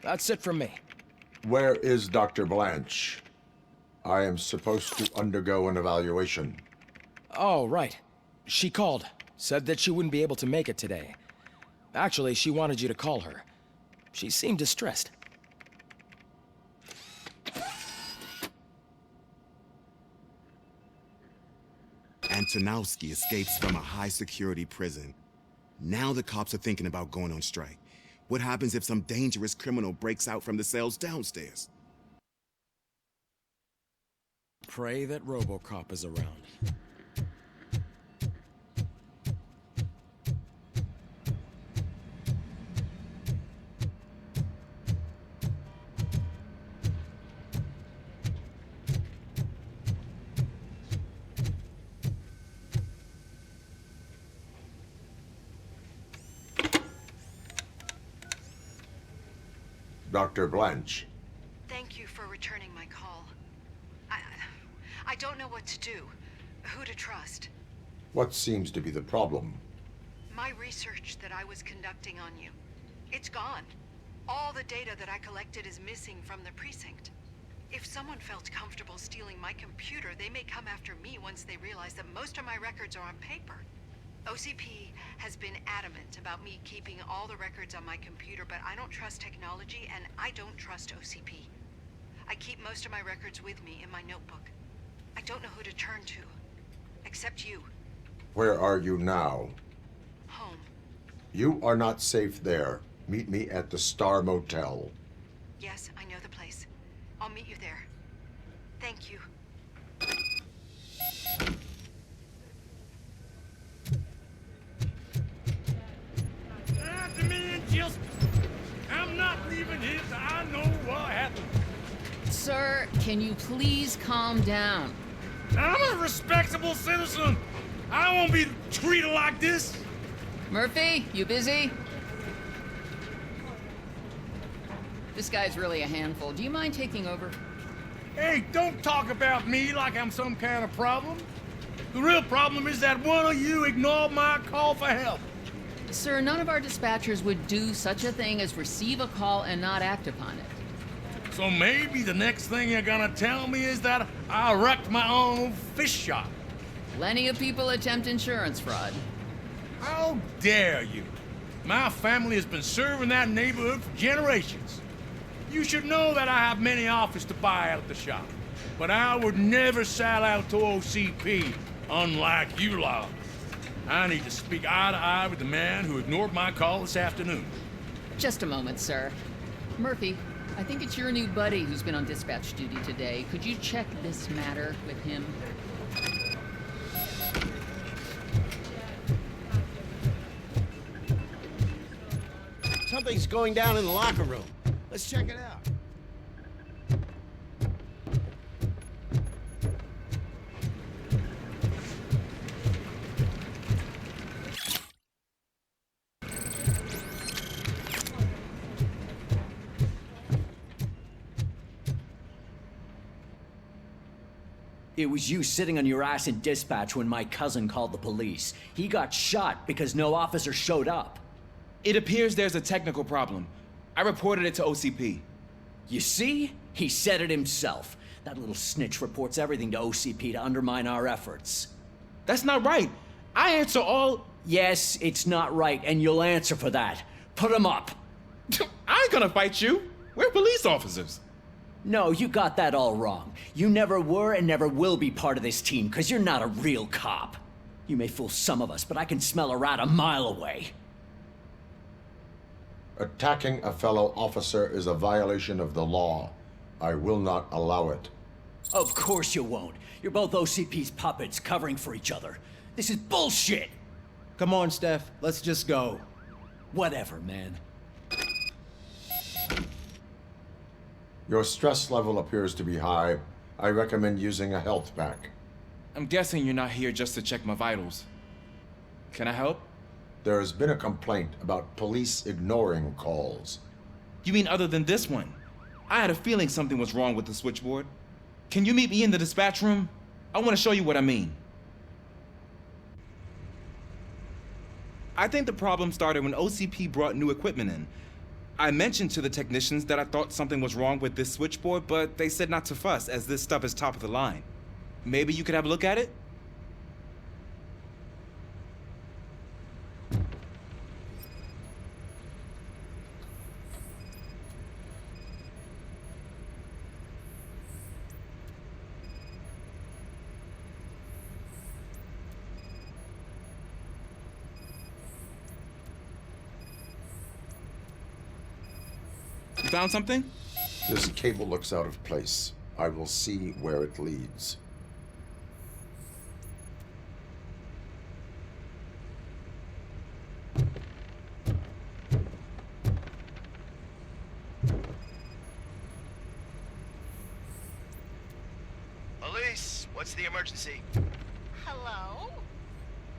That's it from me. Where is Dr. Blanche? I am supposed to undergo an evaluation. Oh, right. She called. Said that she wouldn't be able to make it today. Actually, she wanted you to call her. She seemed distressed. Antonowsky escapes from a high-security prison. Now the cops are thinking about going on strike. What happens if some dangerous criminal breaks out from the cells downstairs? Pray that Robocop is around. Dr. Blanche. Thank you for returning my call. I don't know what to do, who to trust. What seems to be the problem? My research that I was conducting on you, it's gone. All the data that I collected is missing from the precinct. If someone felt comfortable stealing my computer, they may come after me once they realize that most of my records are on paper. OCP has been adamant about me keeping all the records on my computer, but I don't trust technology and I don't trust OCP. I keep most of my records with me in my notebook. I don't know who to turn to, except you. Where are you now? Home. You are not safe there. Meet me at the Star Motel. Yes, I know the place. I'll meet you there. Thank you. Demand justice. I'm not leaving here till I know what happened. Sir, can you please calm down? I'm a respectable citizen. I won't be treated like this. Murphy, you busy? This guy's really a handful. Do you mind taking over? Hey, don't talk about me like I'm some kind of problem. The real problem is that one of you ignored my call for help. Sir, none of our dispatchers would do such a thing as receive a call and not act upon it. So maybe the next thing you're gonna tell me is that I wrecked my own fish shop. Plenty of people attempt insurance fraud. How dare you? My family has been serving that neighborhood for generations. You should know that I have many offers to buy out the shop. But I would never sell out to OCP, unlike you lot. I need to speak eye to eye with the man who ignored my call this afternoon. Just a moment, sir. Murphy, I think it's your new buddy who's been on dispatch duty today. Could you check this matter with him? Something's going down in the locker room. Let's check it out. It was you sitting on your ass in dispatch when my cousin called the police. He got shot because no officer showed up. It appears there's a technical problem. I reported it to OCP. You see? He said it himself. That little snitch reports everything to OCP to undermine our efforts. That's not right. I answer all... Yes, it's not right, and you'll answer for that. Put him up. I ain't gonna fight you. We're police officers. No, you got that all wrong. You never were and never will be part of this team, because you're not a real cop. You may fool some of us, but I can smell a rat a mile away. Attacking a fellow officer is a violation of the law. I will not allow it. Of course you won't. You're both OCP's puppets covering for each other. This is bullshit! Come on, Steph. Let's just go. Whatever, man. Your stress level appears to be high. I recommend using a health pack. I'm guessing you're not here just to check my vitals. Can I help? There has been a complaint about police ignoring calls. You mean other than this one? I had a feeling something was wrong with the switchboard. Can you meet me in the dispatch room? I want to show you what I mean. I think the problem started when OCP brought new equipment in. I mentioned to the technicians that I thought something was wrong with this switchboard, but they said not to fuss, as this stuff is top of the line. Maybe you could have a look at it? You found something? This cable looks out of place. I will see where it leads. Elise, what's the emergency? Hello?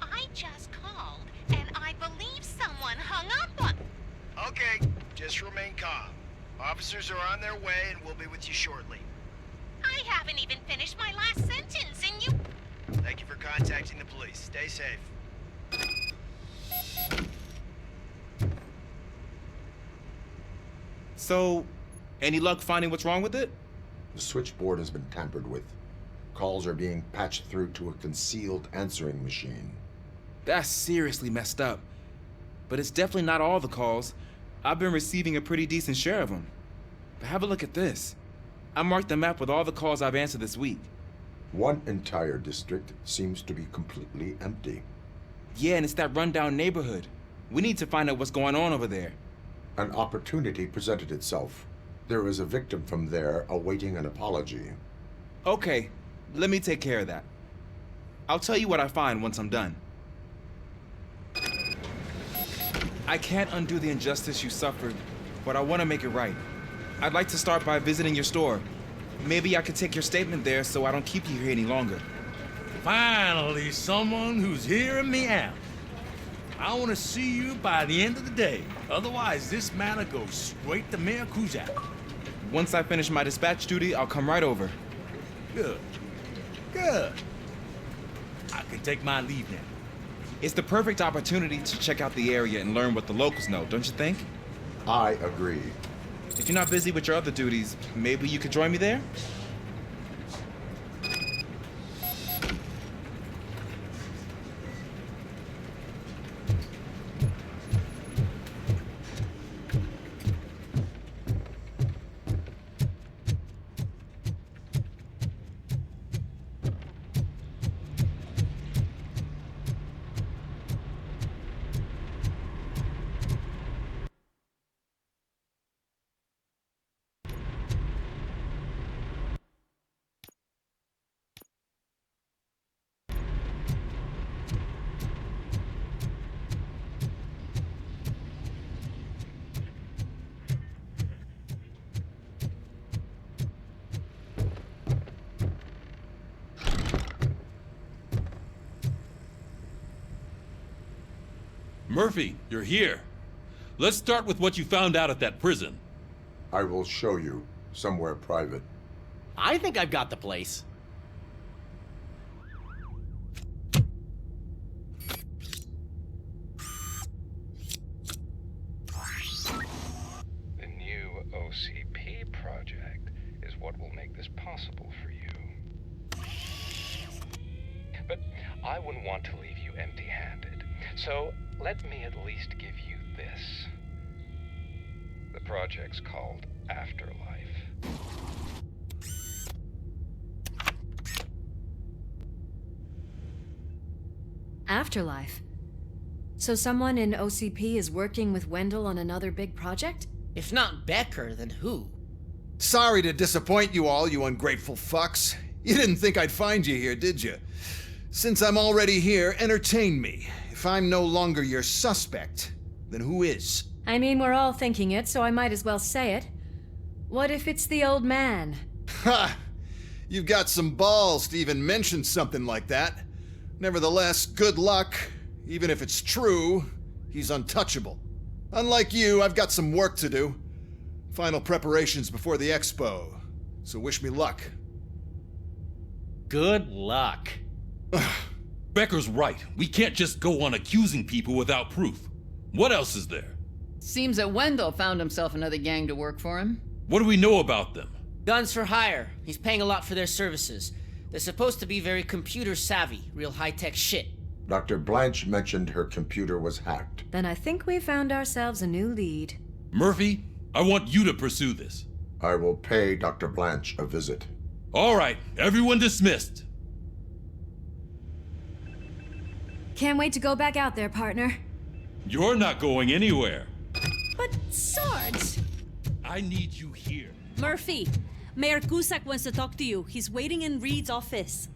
I just called, and I believe someone hung up on... Okay, just remain calm. Officers are on their way and we'll be with you shortly. I haven't even finished my last sentence, and you... Thank you for contacting the police. Stay safe. So, any luck finding what's wrong with it? The switchboard has been tampered with. Calls are being patched through to a concealed answering machine. That's seriously messed up. But it's definitely not all the calls. I've been receiving a pretty decent share of them. But have a look at this. I marked the map with all the calls I've answered this week. One entire district seems to be completely empty. Yeah, and it's that rundown neighborhood. We need to find out what's going on over there. An opportunity presented itself. There is a victim from there awaiting an apology. Okay, let me take care of that. I'll tell you what I find once I'm done. I can't undo the injustice you suffered, but I want to make it right. I'd like to start by visiting your store. Maybe I could take your statement there so I don't keep you here any longer. Finally, someone who's hearing me out. I want to see you by the end of the day. Otherwise, this matter goes straight to Mayor Kuzak. Once I finish my dispatch duty, I'll come right over. Good. Good. I can take my leave now. It's the perfect opportunity to check out the area and learn what the locals know, don't you think? I agree. If you're not busy with your other duties, maybe you could join me there? Murphy, you're here. Let's start with what you found out at that prison. I will show you, somewhere private. I think I've got the place. The new OCP project is what will make this possible for you. But I wouldn't want to leave you empty-handed, so let me at least give you this. The project's called Afterlife. Afterlife? So someone in OCP is working with Wendell on another big project? If not Becker, then who? Sorry to disappoint you all, you ungrateful fucks. You didn't think I'd find you here, did you? Since I'm already here, entertain me. If I'm no longer your suspect, then who is? I mean, we're all thinking it, so I might as well say it. What if it's the old man? Ha! You've got some balls to even mention something like that. Nevertheless, good luck. Even if it's true, he's untouchable. Unlike you, I've got some work to do. Final preparations before the expo. So wish me luck. Good luck. Becker's right. We can't just go on accusing people without proof. What else is there? Seems that Wendell found himself another gang to work for him. What do we know about them? Guns for hire. He's paying a lot for their services. They're supposed to be very computer savvy, real high-tech shit. Dr. Blanche mentioned her computer was hacked. Then I think we found ourselves a new lead. Murphy, I want you to pursue this. I will pay Dr. Blanche a visit. All right, everyone dismissed. Can't wait to go back out there, partner. You're not going anywhere. But, Sarge! I need you here. Murphy, Mayor Kuzak wants to talk to you. He's waiting in Reed's office.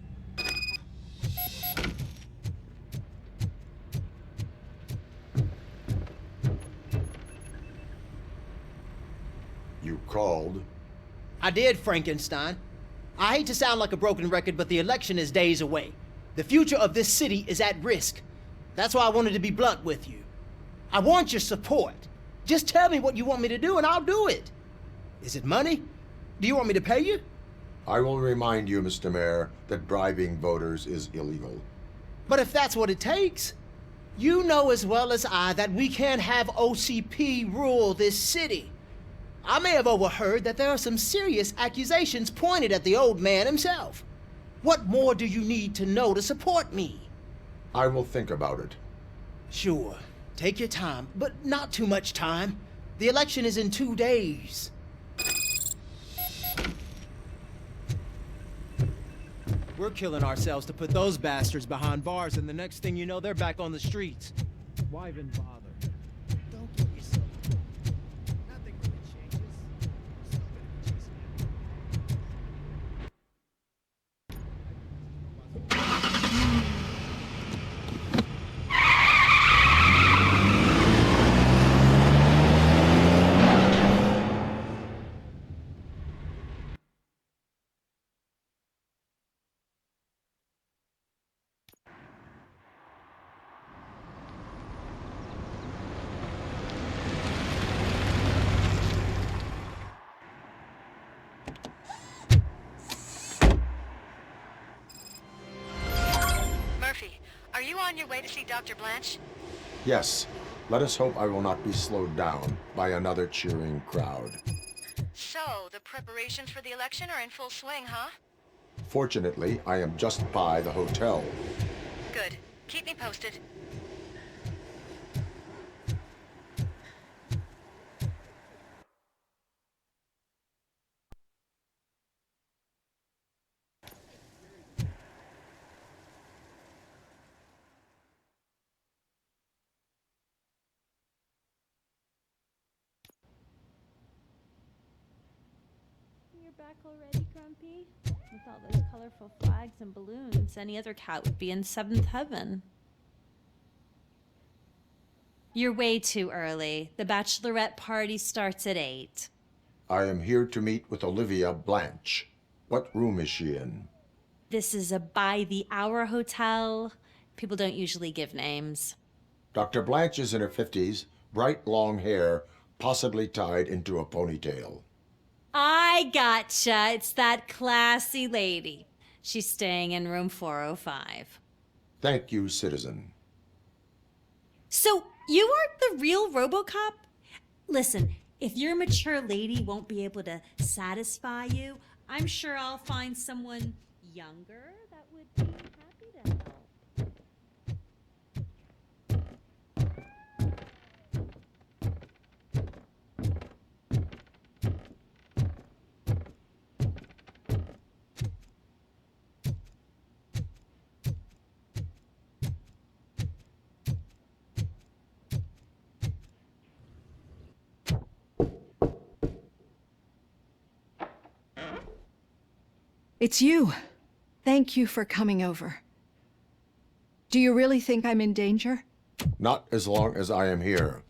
You called? I did, Frankenstein. I hate to sound like a broken record, but the election is days away. The future of this city is at risk. That's why I wanted to be blunt with you. I want your support. Just tell me what you want me to do and I'll do it. Is it money? Do you want me to pay you? I will remind you, Mr. Mayor, that bribing voters is illegal. But if that's what it takes, you know as well as I that we can't have OCP rule this city. I may have overheard that there are some serious accusations pointed at the old man himself. What more do you need to know to support me? I will think about it. Sure. Take your time, but not too much time. The election is in 2 days. We're killing ourselves to put those bastards behind bars, and the next thing you know, they're back on the streets. Why even bother? Don't give yourself... Nothing really changes. Are you on your way to see Dr. Blanche? Yes. Let us hope I will not be slowed down by another cheering crowd. So, the preparations for the election are in full swing, huh? Fortunately, I am just by the hotel. Good. Keep me posted. You're back already, Grumpy? With all those colorful flags and balloons, any other cat would be in 7th heaven. You're way too early. The bachelorette party starts at 8. I am here to meet with Olivia Blanche. What room is she in? This is a by-the-hour hotel. People don't usually give names. Dr. Blanche is in her 50s, bright long hair, possibly tied into a ponytail. I gotcha. It's that classy lady. She's staying in room 405. Thank you, citizen. So, you aren't the real Robocop? Listen, if your mature lady won't be able to satisfy you, I'm sure I'll find someone younger that would be happy to help. It's you. Thank you for coming over. Do you really think I'm in danger? Not as long as I am here.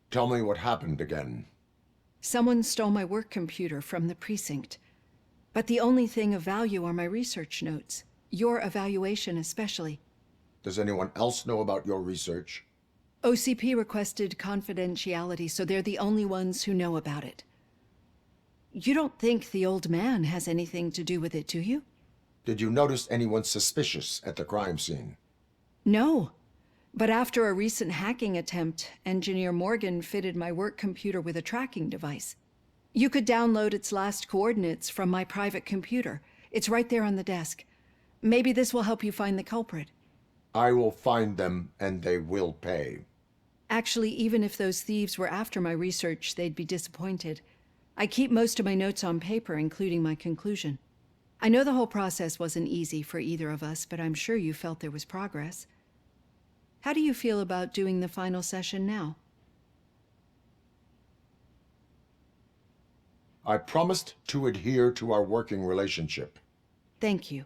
Tell me what happened again. Someone stole my work computer from the precinct. But the only thing of value are my research notes. Your evaluation especially. Does anyone else know about your research? OCP requested confidentiality, so they're the only ones who know about it. You don't think the old man has anything to do with it, do you? Did you notice anyone suspicious at the crime scene? No. But after a recent hacking attempt, Engineer Morgan fitted my work computer with a tracking device. You could download its last coordinates from my private computer. It's right there on the desk. Maybe this will help you find the culprit. I will find them, and they will pay. Actually, even if those thieves were after my research, they'd be disappointed. I keep most of my notes on paper, including my conclusion. I know the whole process wasn't easy for either of us, but I'm sure you felt there was progress. How do you feel about doing the final session now? I promised to adhere to our working relationship. Thank you.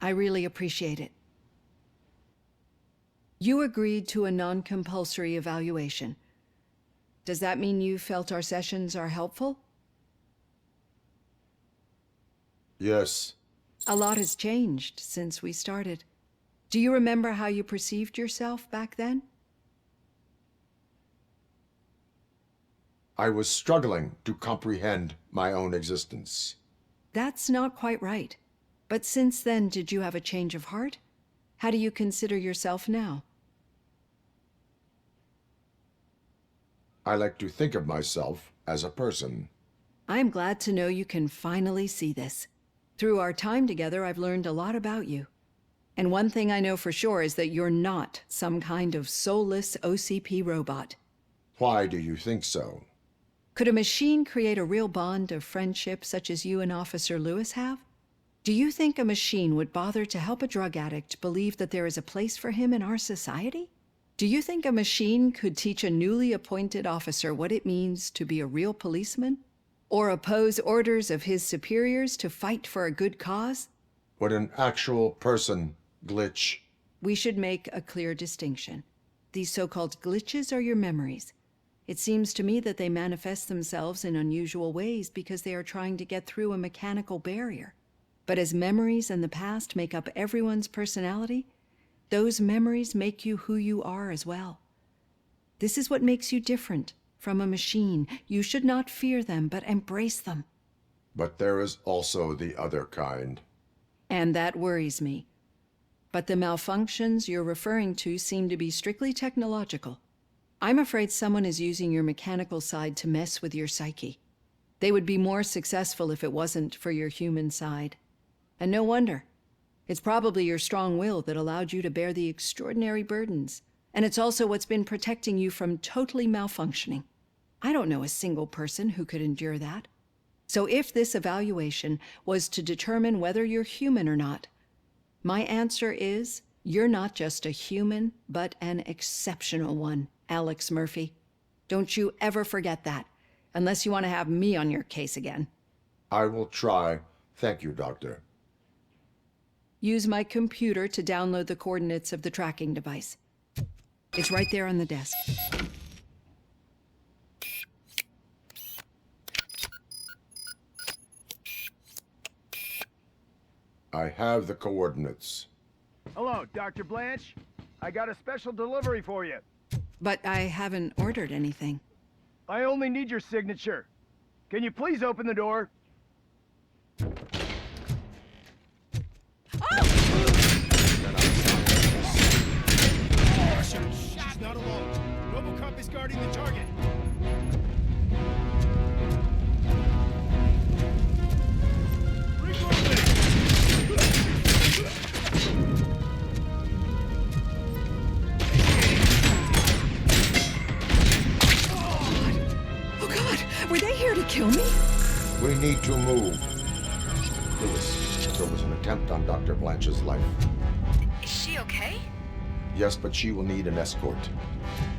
I really appreciate it. You agreed to a non-compulsory evaluation. Does that mean you felt our sessions are helpful? Yes. A lot has changed since we started. Do you remember how you perceived yourself back then? I was struggling to comprehend my own existence. That's not quite right. But since then, did you have a change of heart? How do you consider yourself now? I like to think of myself as a person. I'm glad to know you can finally see this. Through our time together, I've learned a lot about you. And one thing I know for sure is that you're not some kind of soulless OCP robot. Why do you think so? Could a machine create a real bond of friendship such as you and Officer Lewis have? Do you think a machine would bother to help a drug addict believe that there is a place for him in our society? Do you think a machine could teach a newly appointed officer what it means to be a real policeman? Or oppose orders of his superiors to fight for a good cause? Would an actual person glitch? We should make a clear distinction. These so-called glitches are your memories. It seems to me that they manifest themselves in unusual ways because they are trying to get through a mechanical barrier. But as memories in the past make up everyone's personality, those memories make you who you are as well. This is what makes you different from a machine. You should not fear them, but embrace them. But there is also the other kind. And that worries me. But the malfunctions you're referring to seem to be strictly technological. I'm afraid someone is using your mechanical side to mess with your psyche. They would be more successful if it wasn't for your human side. And no wonder. It's probably your strong will that allowed you to bear the extraordinary burdens. And it's also what's been protecting you from totally malfunctioning. I don't know a single person who could endure that. So if this evaluation was to determine whether you're human or not, my answer is, you're not just a human, but an exceptional one, Alex Murphy. Don't you ever forget that, unless you want to have me on your case again. I will try. Thank you, Doctor. Use my computer to download the coordinates of the tracking device. It's right there on the desk. I have the coordinates. Hello, Dr. Blanche. I got a special delivery for you. But I haven't ordered anything. I only need your signature. Can you please open the door? She's not alone. Robocop is guarding the target. Oh God, were they here to kill me? We need to move. Lewis, there was an attempt on Dr. Blanche's life. Is she okay? Yes, but she will need an escort.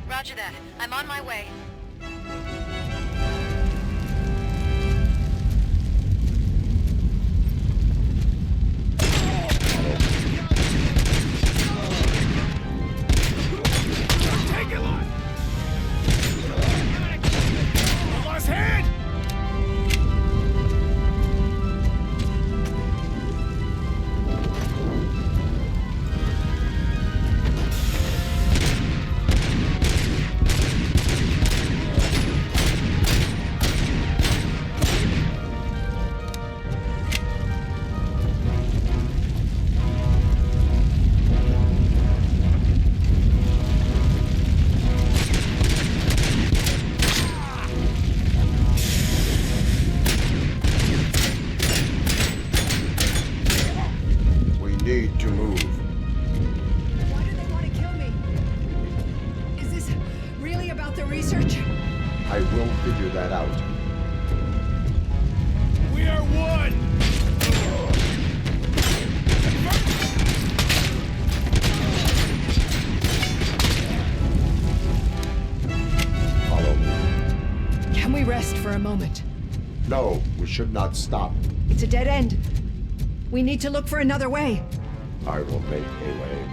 Roger that. I'm on my way. Take it, Lot! Lost hand! figure that out. We are one! Follow me. Can we rest for a moment? No, we should not stop. It's a dead end. We need to look for another way. I will make a way.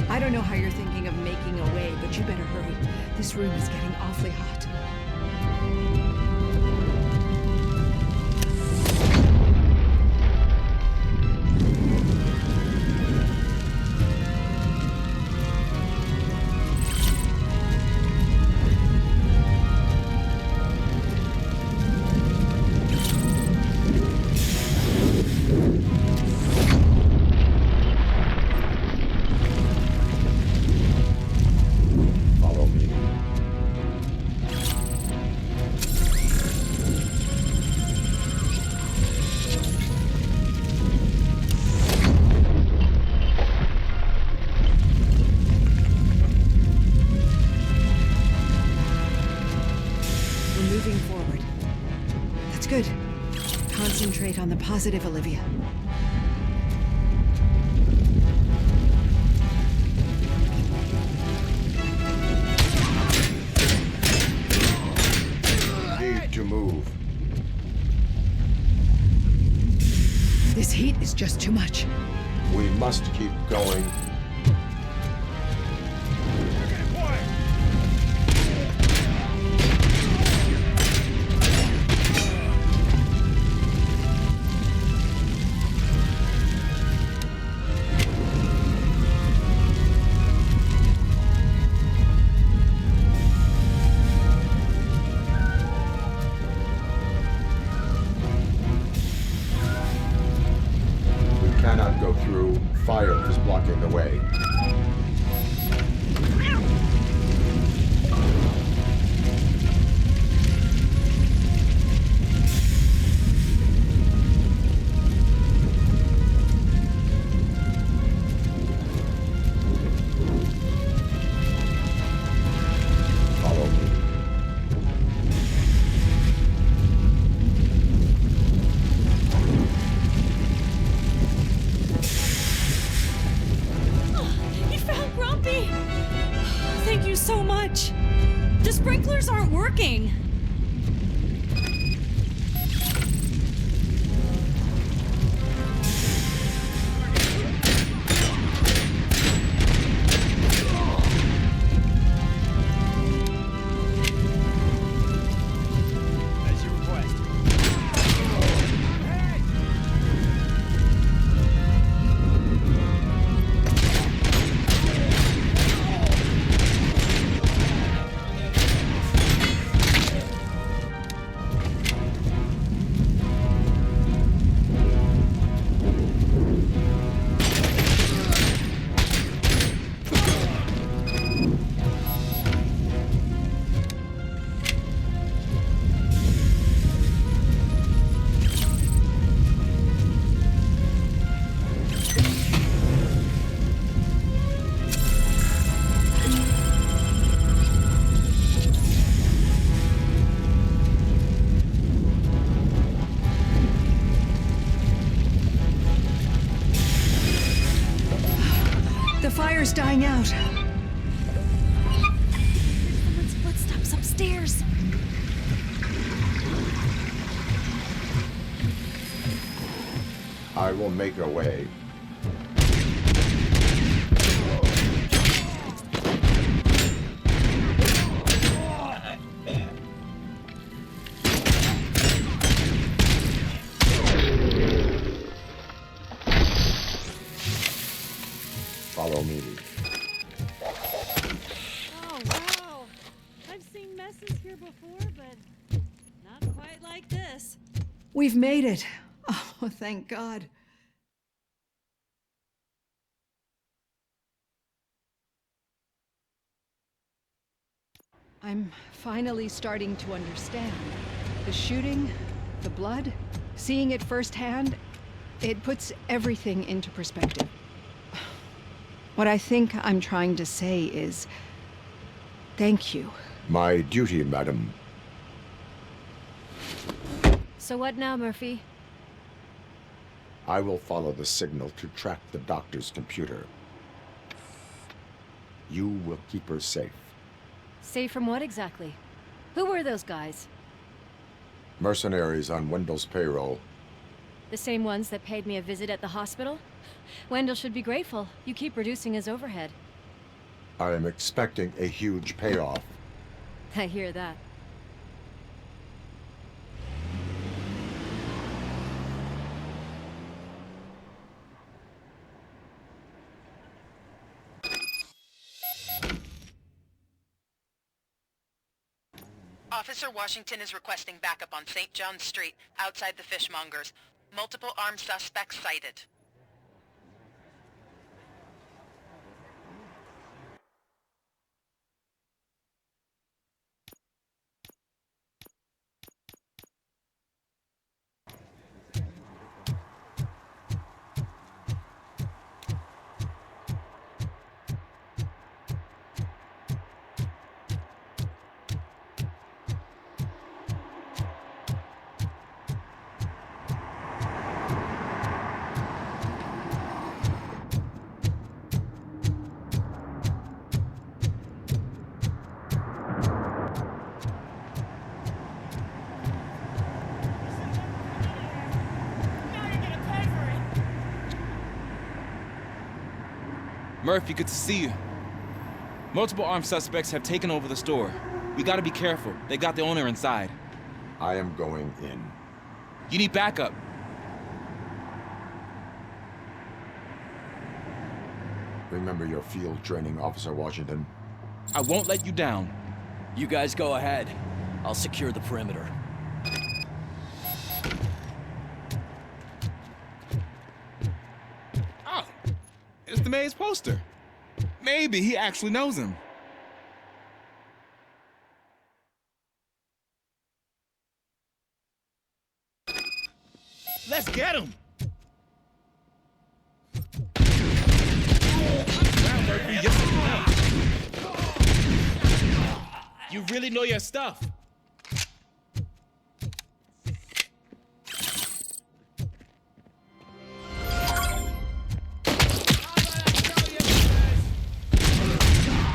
I don't know how you're thinking of making a way, but you better hurry. This room is getting awfully hot. Good. Concentrate on the positive, Olivia. Need to move. This heat is just too much. We must keep going. Fire is blocking the way. Follow me. Thank you so much. The sprinklers aren't working. As you request. The fire's dying out. Someone's footsteps upstairs. I will make a way. Follow me. Oh, wow. I've seen messes here before, but not quite like this. We've made it. Oh, thank God. I'm finally starting to understand. The shooting, the blood, seeing it firsthand, it puts everything into perspective. What I think I'm trying to say is, thank you. My duty, madam. So what now, Murphy? I will follow the signal to track the doctor's computer. You will keep her safe. Safe from what exactly? Who were those guys? Mercenaries on Wendell's payroll. The same ones that paid me a visit at the hospital? Wendell should be grateful. You keep reducing his overhead. I am expecting a huge payoff. I hear that. Officer Washington is requesting backup on St. John's Street, outside the fishmongers. Multiple armed suspects sighted. Murphy, good to see you. Multiple armed suspects have taken over the store. We gotta be careful. They got the owner inside. I am going in. You need backup. Remember your field training, Officer Washington. I won't let you down. You guys go ahead. I'll secure the perimeter. Oh, it's the mayor's poster. Maybe he actually knows him. Let's get him! You really know your stuff.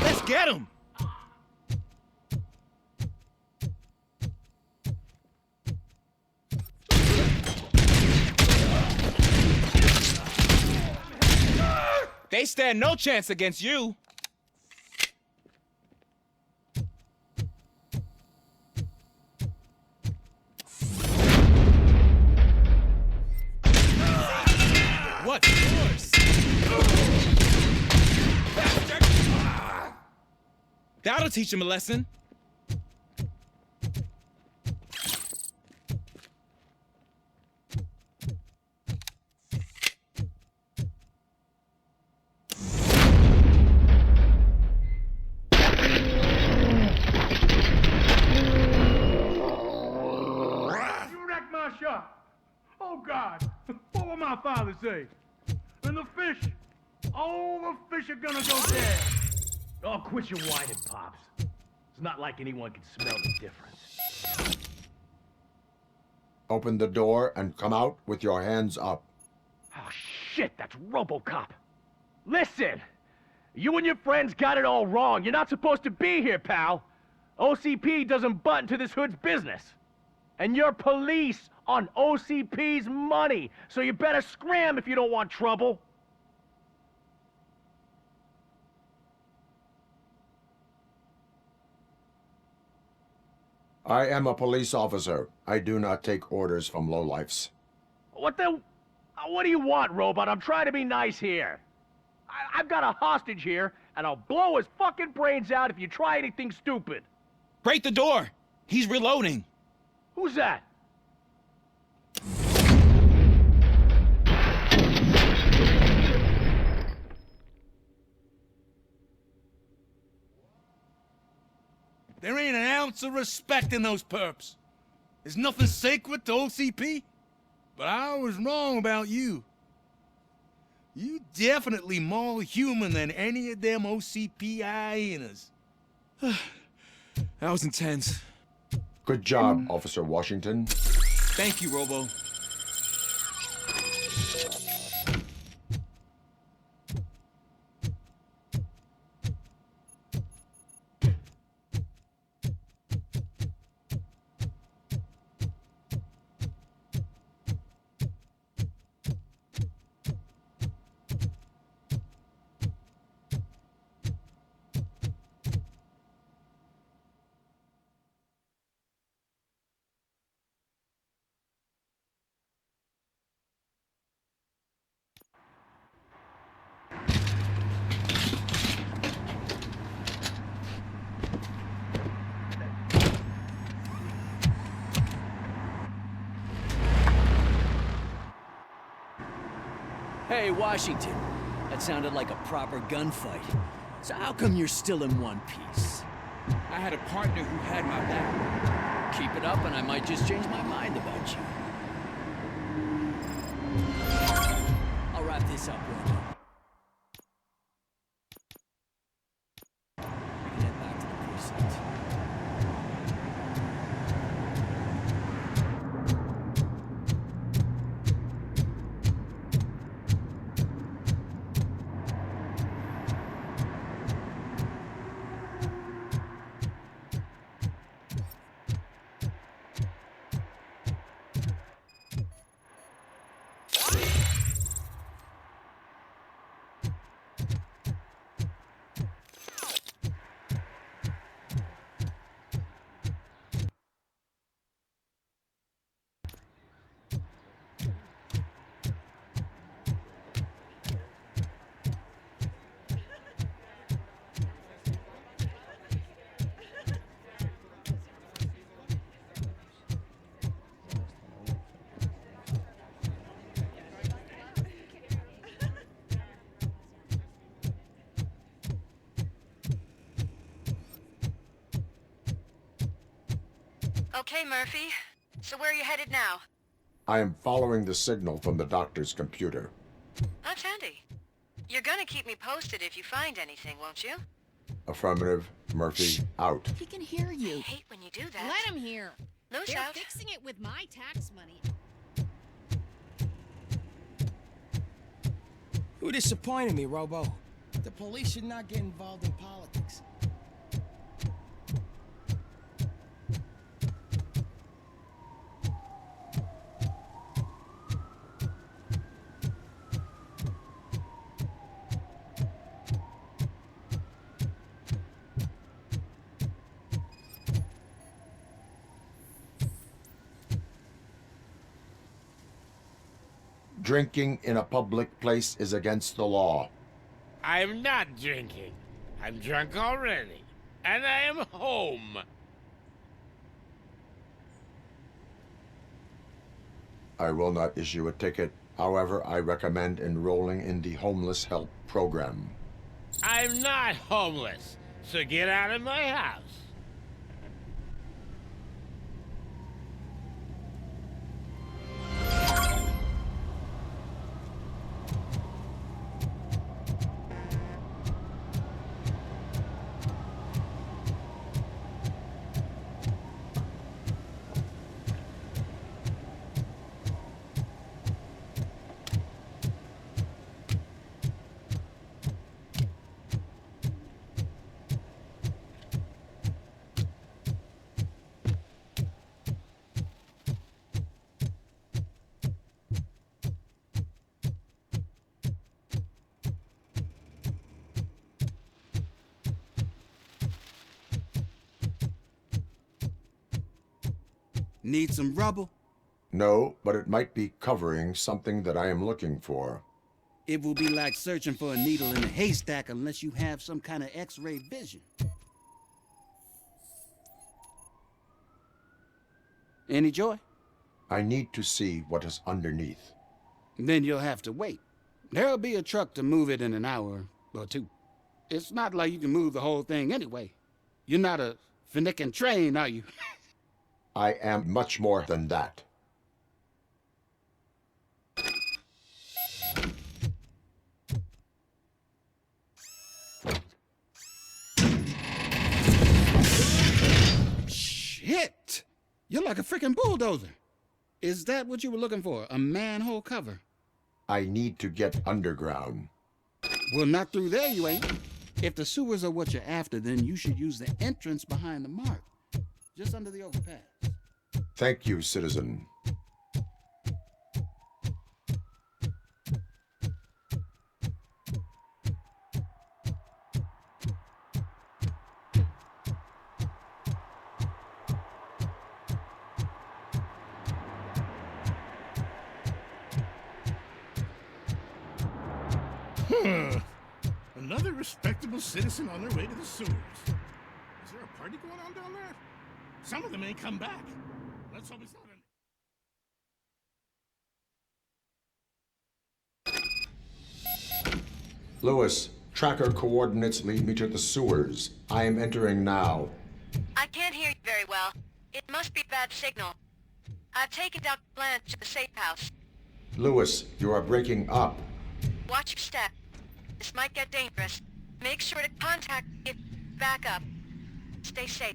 Let's get him! They stand no chance against you. What force? That'll teach him a lesson. Oh, God. What will my father say? And the fish. All the fish are gonna go dead. Oh, quit your whining, Pops. It's not like anyone can smell the difference. Open the door and come out with your hands up. Oh, shit, that's Robocop. Listen, you and your friends got it all wrong. You're not supposed to be here, pal. OCP doesn't butt into this hood's business. And you're police on OCP's money, so you better scram if you don't want trouble. I am a police officer. I do not take orders from lowlifes. What do you want, Robot? I'm trying to be nice here. I've got a hostage here, and I'll blow his fucking brains out if you try anything stupid. Break the door! He's reloading. Who's that? There ain't an ounce of respect in those perps. There's nothing sacred to OCP. But I was wrong about you. You definitely more human than any of them OCP hyenas. That was intense. Good job, Officer Washington. Thank you, Robo. Hey, Washington. That sounded like a proper gunfight. So how come you're still in one piece? I had a partner who had my back. Keep it up and I might just change my mind about you. I'll wrap this up, Robo. We can head back to the precinct. Okay, Murphy. So where are you headed now? I am following the signal from the doctor's computer. That's handy. You're gonna keep me posted if you find anything, won't you? Affirmative. Murphy, out. He can hear you. I hate when you do that. Let him hear. Loose They're out. fixing it with my tax money. Who disappointed me, Robo? The police should not get involved in politics. Drinking in a public place is against the law. I'm not drinking. I'm drunk already. And I am home. I will not issue a ticket. However, I recommend enrolling in the homeless help program. I'm not homeless, so get out of my house. Need some rubble? No, but it might be covering something that I am looking for. It will be like searching for a needle in a haystack unless you have some kind of X-ray vision. Any joy? I need to see what is underneath. Then you'll have to wait. There'll be a truck to move it in an hour or two. It's not like you can move the whole thing anyway. You're not a finicking train, are you? I am much more than that. Shit! You're like a freaking bulldozer. Is that what you were looking for? A manhole cover? I need to get underground. Well, not through there, you ain't. If the sewers are what you're after, then you should use the entrance behind the mark. Just under the overpass. Thank you, citizen. Another respectable citizen on their way to the sewers. Is there a party going on down there? Some of them ain't come back. Let's hope it's not an... Lewis, tracker coordinates lead me to the sewers. I am entering now. I can't hear you very well. It must be bad signal. I've taken Dr. Blanche to the safe house. Lewis, you are breaking up. Watch your step. This might get dangerous. Make sure to contact if back up. Stay safe.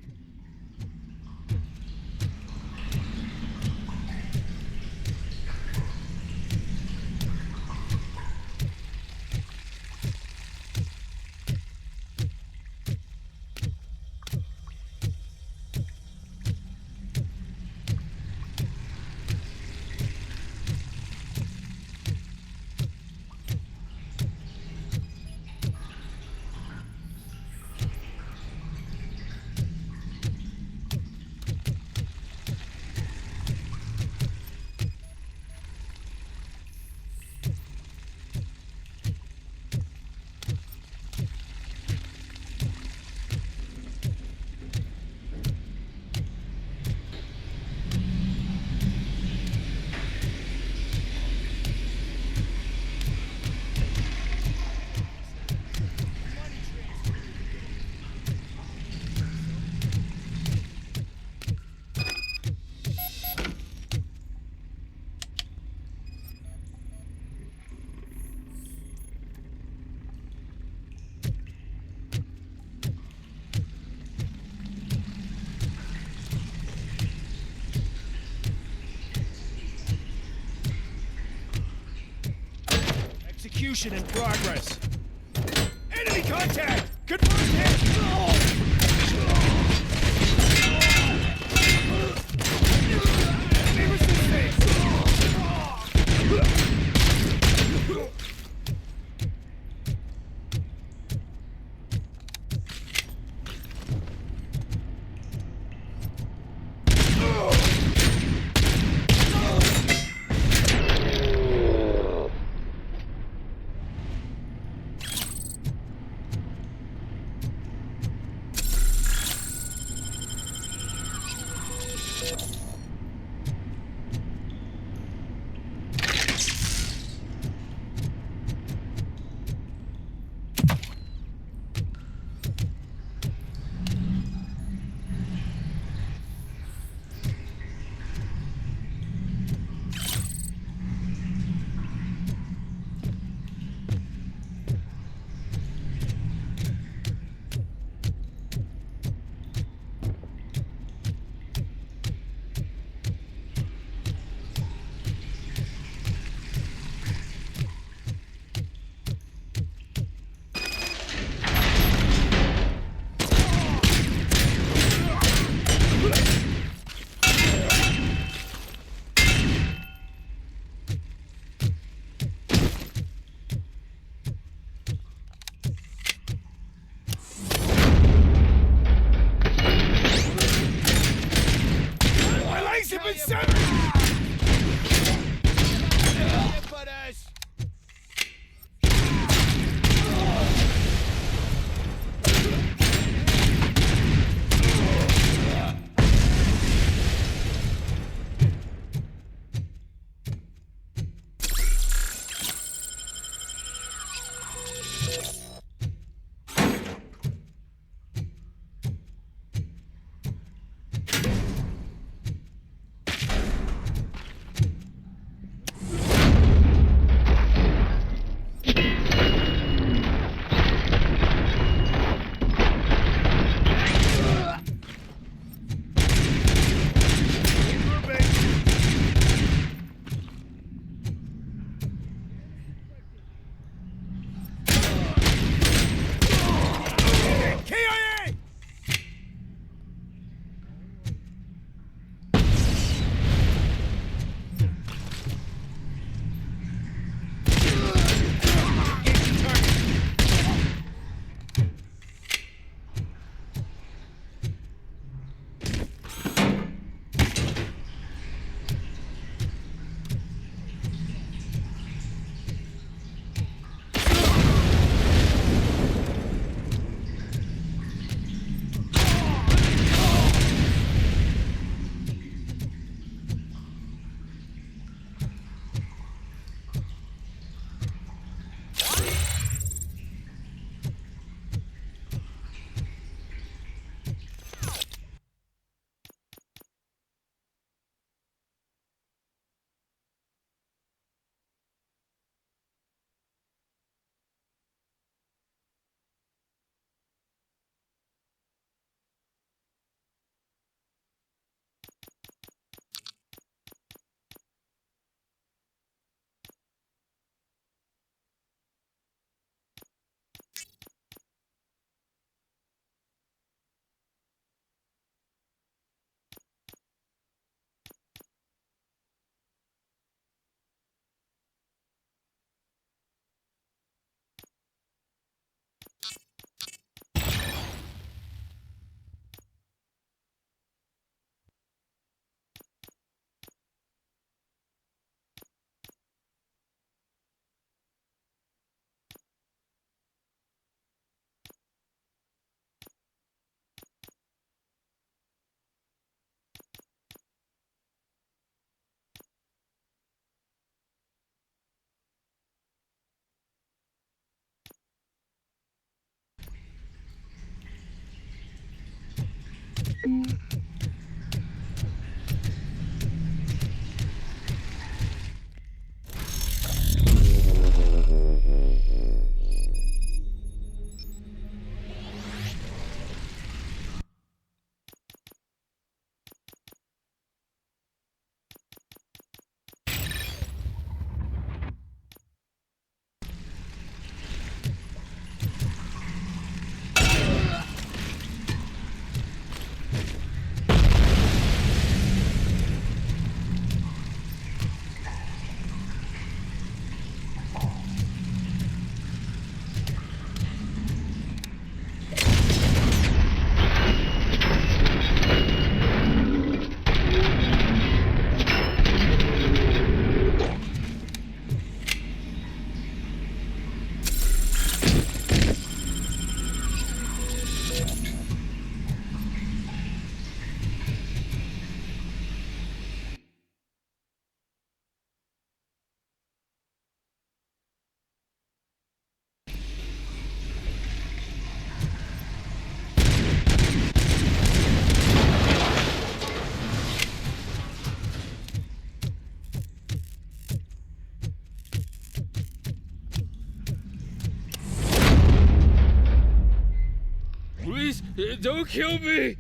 Execution in progress. Enemy contact! Confirmed hit! Enemy resistance! Please, don't kill me!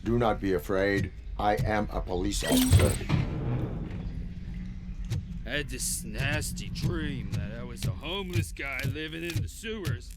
Do not be afraid. I am a police officer. I had this nasty dream that I was a homeless guy living in the sewers.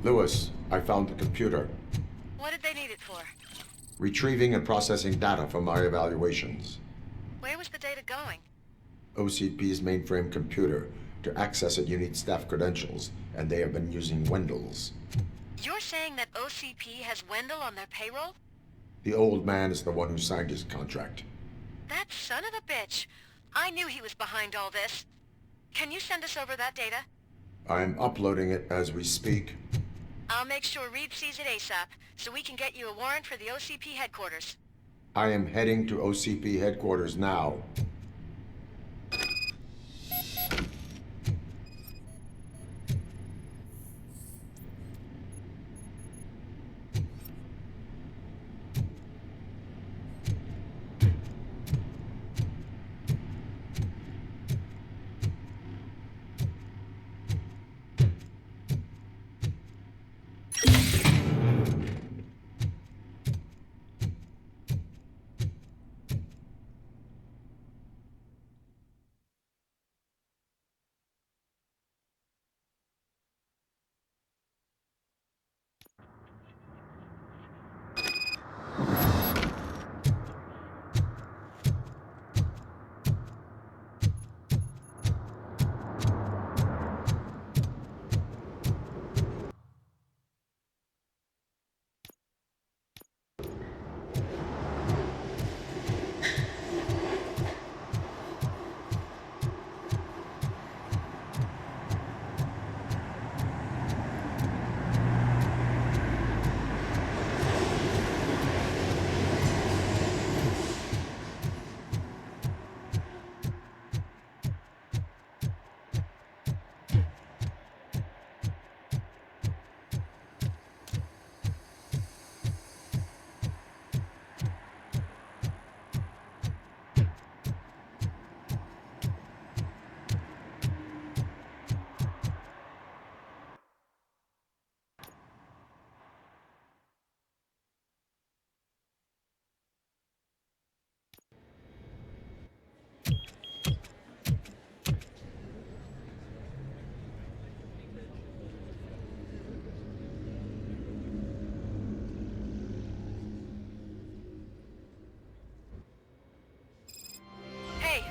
Lewis, I found the computer. What did they need it for? Retrieving and processing data from our evaluations. Where was the data going? OCP's mainframe computer To access it, you need staff credentials, and they have been using Wendell's. You're saying that OCP has Wendell on their payroll? The old man is the one who signed his contract. That son of a bitch. I knew he was behind all this. Can you send us over that data? I'm uploading it as we speak. I'll make sure Reed sees it ASAP, so we can get you a warrant for the OCP headquarters. I am heading to OCP headquarters now.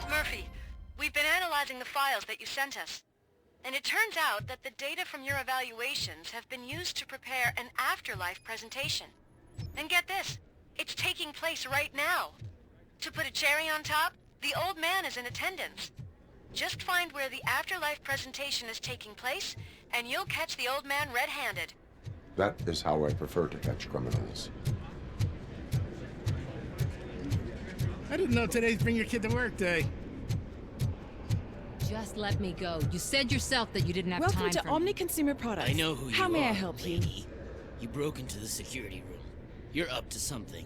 Murphy, we've been analyzing the files that you sent us. And it turns out that the data from your evaluations have been used to prepare an afterlife presentation. And get this, it's taking place right now. To put a cherry on top, the old man is in attendance. Just find where the afterlife presentation is taking place, and you'll catch the old man red-handed. That is how I prefer to catch criminals. I didn't know today's Bring Your Kid to Work Day. Just let me go. You said yourself that you didn't have Welcome time to for Omni Consumer Products. I know who you are. How may I help lady. you? You broke into the security room. You're up to something.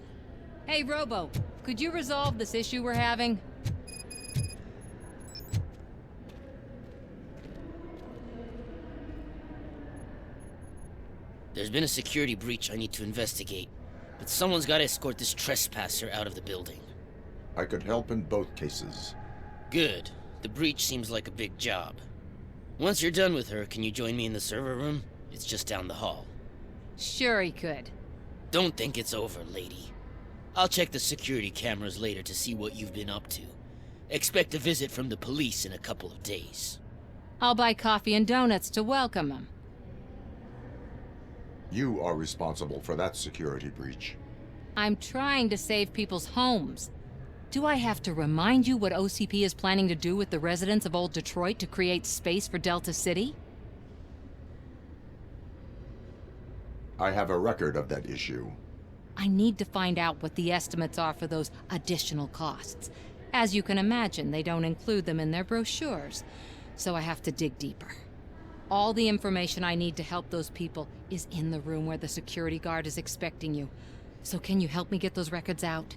Hey, Robo, could you resolve this issue we're having? There's been a security breach I need to investigate, but someone's got to escort this trespasser out of the building. I could help in both cases. Good. The breach seems like a big job. Once you're done with her, can you join me in the server room? It's just down the hall. Sure he could. Don't think it's over, lady. I'll check the security cameras later to see what you've been up to. Expect a visit from the police in a couple of days. I'll buy coffee and donuts to welcome him. You are responsible for that security breach. I'm trying to save people's homes. Do I have to remind you what OCP is planning to do with the residents of Old Detroit to create space for Delta City? I have a record of that issue. I need to find out what the estimates are for those additional costs. As you can imagine, they don't include them in their brochures, so I have to dig deeper. All the information I need to help those people is in the room where the security guard is expecting you. So can you help me get those records out?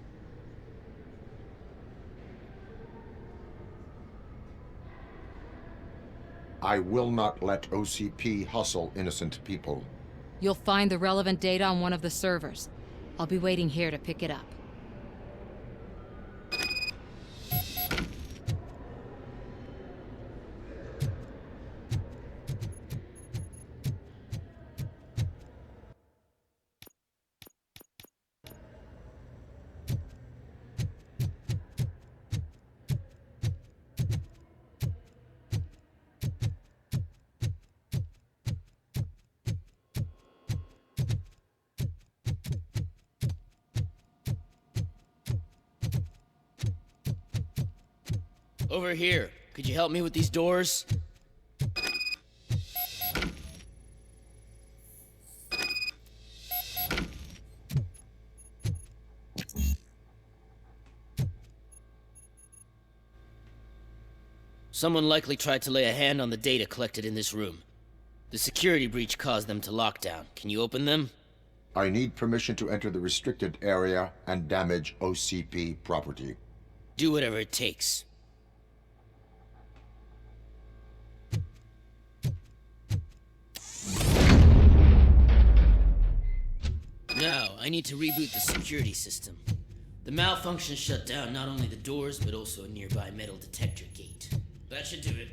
I will not let OCP hustle innocent people. You'll find the relevant data on one of the servers. I'll be waiting here to pick it up. Over here. Could you help me with these doors? Someone likely tried to lay a hand on the data collected in this room. The security breach caused them to lock down. Can you open them? I need permission to enter the restricted area and damage OCP property. Do whatever it takes. Now, I need to reboot the security system. The malfunction shut down not only the doors, but also a nearby metal detector gate. That should do it.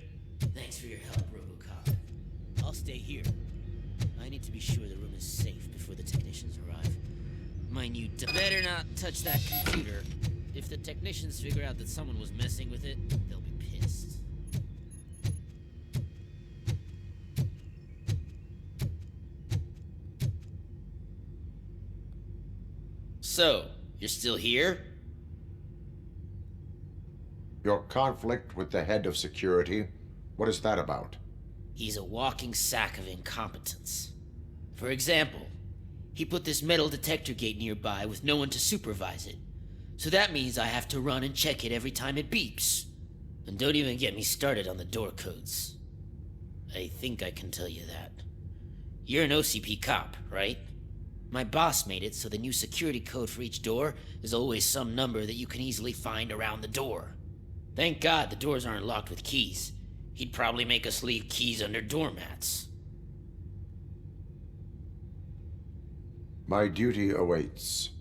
Thanks for your help, Robocop. I'll stay here. I need to be sure the room is safe before the technicians arrive. My new better not touch that computer. If the technicians figure out that someone was messing with it, they'll be pissed. So, you're still here? Your conflict with the head of security, what is that about? He's a walking sack of incompetence. For example, he put this metal detector gate nearby with no one to supervise it. So that means I have to run and check it every time it beeps. And don't even get me started on the door codes. I think I can tell you that. You're an OCP cop, right? My boss made it so the new security code for each door is always some number that you can easily find around the door. Thank God the doors aren't locked with keys. He'd probably make us leave keys under doormats. My duty awaits.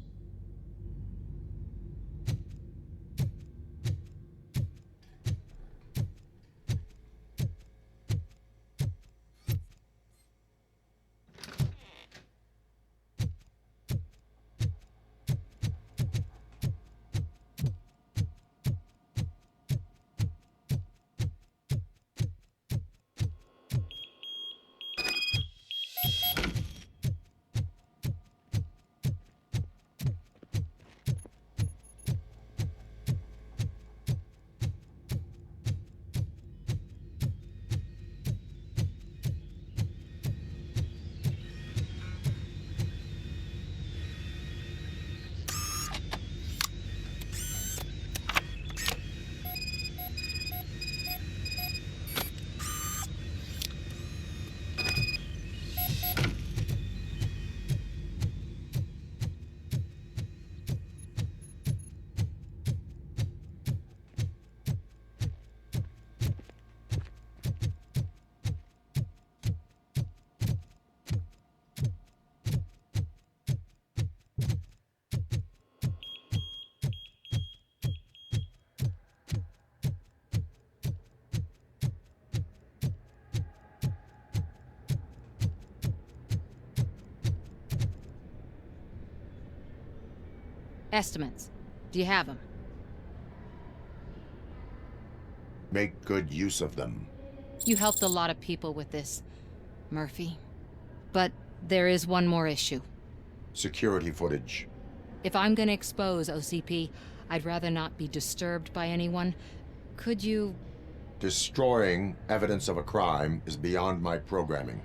Estimates. Do you have them? Make good use of them. You helped a lot of people with this, Murphy. But there is one more issue. Security footage. If I'm gonna expose OCP, I'd rather not be disturbed by anyone. Could you... Destroying evidence of a crime is beyond my programming.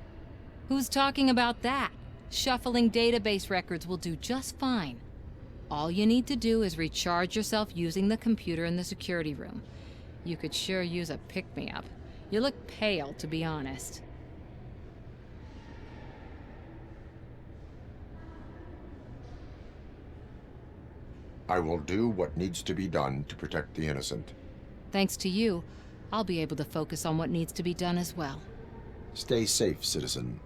Who's talking about that? Shuffling database records will do just fine. All you need to do is recharge yourself using the computer in the security room. You could sure use a pick-me-up. You look pale, to be honest. I will do what needs to be done to protect the innocent. Thanks to you, I'll be able to focus on what needs to be done as well. Stay safe, citizen.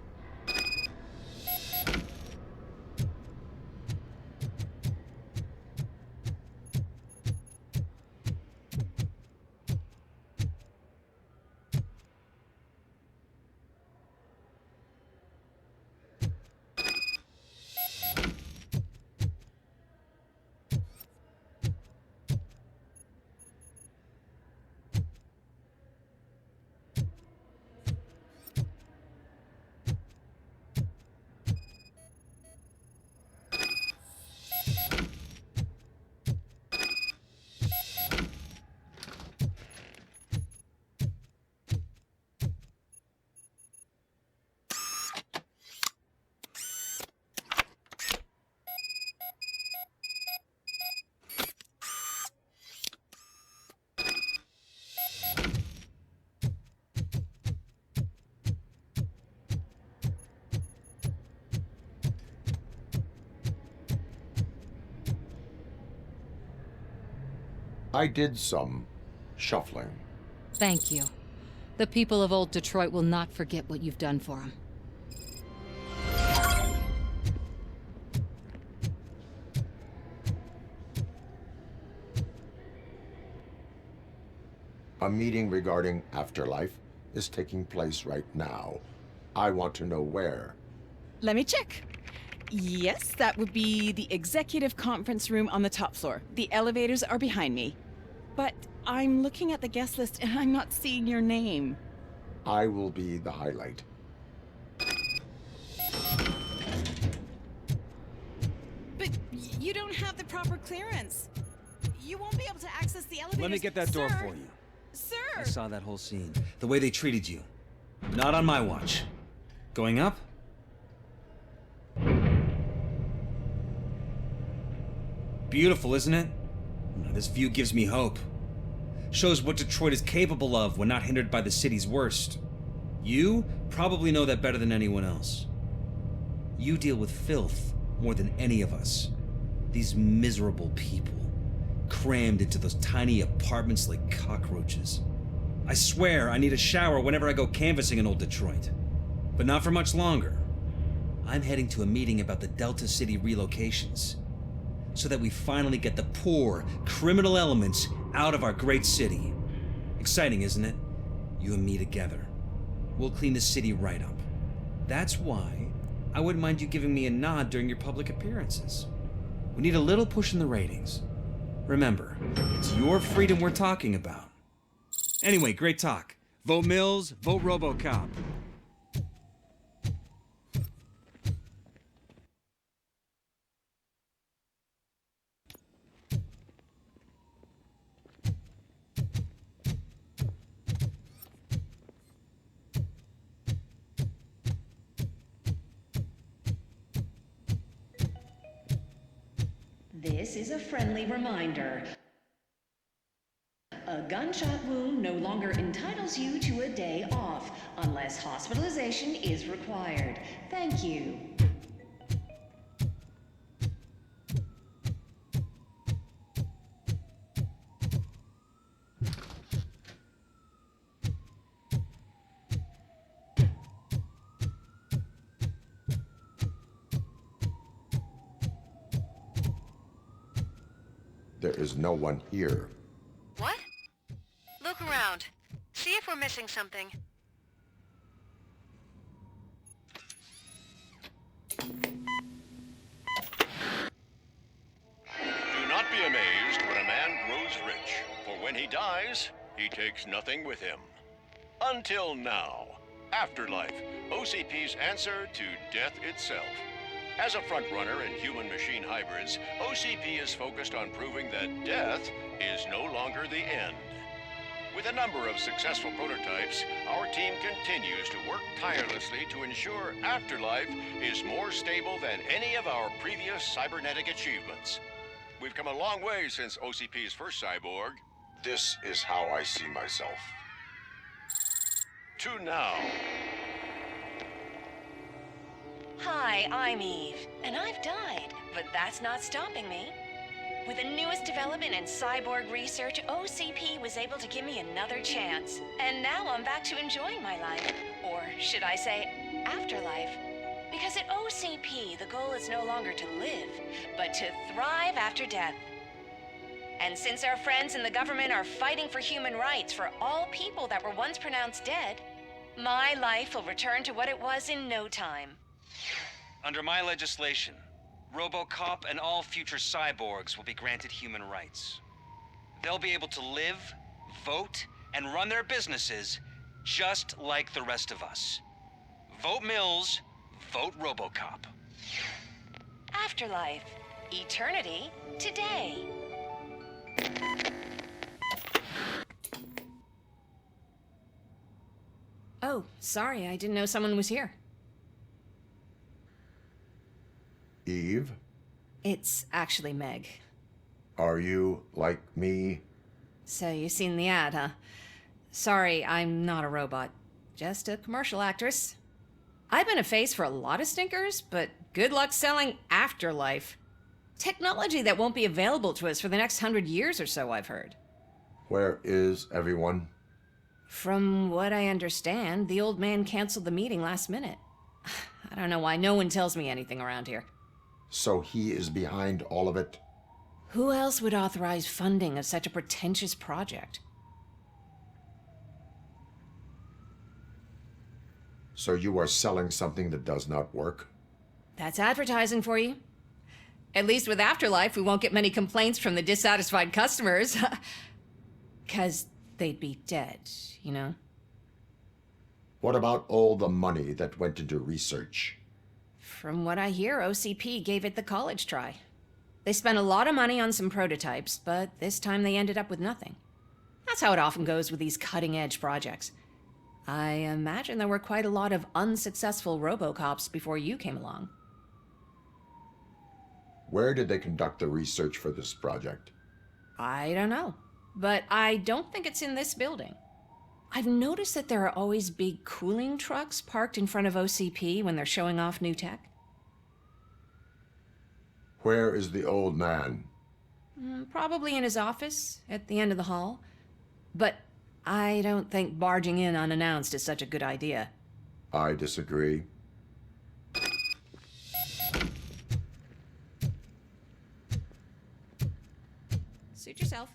I did some shuffling. Thank you. The people of Old Detroit will not forget what you've done for them. A meeting regarding Afterlife is taking place right now. I want to know where. Let me check. Yes, that would be the executive conference room on the top floor. The elevators are behind me. But I'm looking at the guest list and I'm not seeing your name. I will be the highlight. But you don't have the proper clearance. You won't be able to access the elevators. Let me get that door Sir. for you. Sir! I saw that whole scene. The way they treated you. Not on my watch. Going up? Beautiful, isn't it? This view gives me hope. Shows what Detroit is capable of when not hindered by the city's worst. You probably know that better than anyone else. You deal with filth more than any of us. These miserable people, crammed into those tiny apartments like cockroaches. I swear I need a shower whenever I go canvassing in Old Detroit. But not for much longer. I'm heading to a meeting about the Delta City relocations, so that we finally get the poor, criminal elements out of our great city. Exciting, isn't it? You and me together. We'll clean the city right up. That's why I wouldn't mind you giving me a nod during your public appearances. We need a little push in the ratings. Remember, it's your freedom we're talking about. Anyway, great talk. Vote Mills, vote Robocop. This is a friendly reminder. A gunshot wound no longer entitles you to a day off, unless hospitalization is required. Thank you. There is no one here. What? Look around. See if we're missing something. Do not be amazed when a man grows rich, for when he dies, he takes nothing with him. Until now. Afterlife, OCP's answer to death itself. As a frontrunner in human-machine hybrids, OCP is focused on proving that death is no longer the end. With a number of successful prototypes, our team continues to work tirelessly to ensure Afterlife is more stable than any of our previous cybernetic achievements. We've come a long way since OCP's first cyborg. This is how I see myself. To now. Hi, I'm Eve, and I've died, but that's not stopping me. With the newest development in cyborg research, OCP was able to give me another chance. And now I'm back to enjoying my life. Or should I say, afterlife. Because at OCP, the goal is no longer to live, but to thrive after death. And since our friends in the government are fighting for human rights for all people that were once pronounced dead, my life will return to what it was in no time. Under my legislation, Robocop and all future cyborgs will be granted human rights. They'll be able to live, vote, and run their businesses just like the rest of us. Vote Mills, vote Robocop. Afterlife. Eternity. Today. Oh, sorry, I didn't know someone was here. Eve? It's actually Meg. Are you like me? So you've seen the ad, huh? Sorry, I'm not a robot. Just a commercial actress. I've been a face for a lot of stinkers, but good luck selling Afterlife. Technology that won't be available to us for the next 100 years or so, I've heard. Where is everyone? From what I understand, the old man canceled the meeting last minute. I don't know why no one tells me anything around here. So he is behind all of it? Who else would authorize funding of such a pretentious project? So you are selling something that does not work? That's advertising for you. At least with Afterlife, we won't get many complaints from the dissatisfied customers. 'Cause they'd be dead, you know? What about all the money that went into research? From what I hear, OCP gave it the college try. They spent a lot of money on some prototypes, but this time they ended up with nothing. That's how it often goes with these cutting-edge projects. I imagine there were quite a lot of unsuccessful Robocops before you came along. Where did they conduct the research for this project? I don't know, but I don't think it's in this building. I've noticed that there are always big cooling trucks parked in front of OCP when they're showing off new tech. Where is the old man? Probably in his office, at the end of the hall. But I don't think barging in unannounced is such a good idea. I disagree. Suit yourself.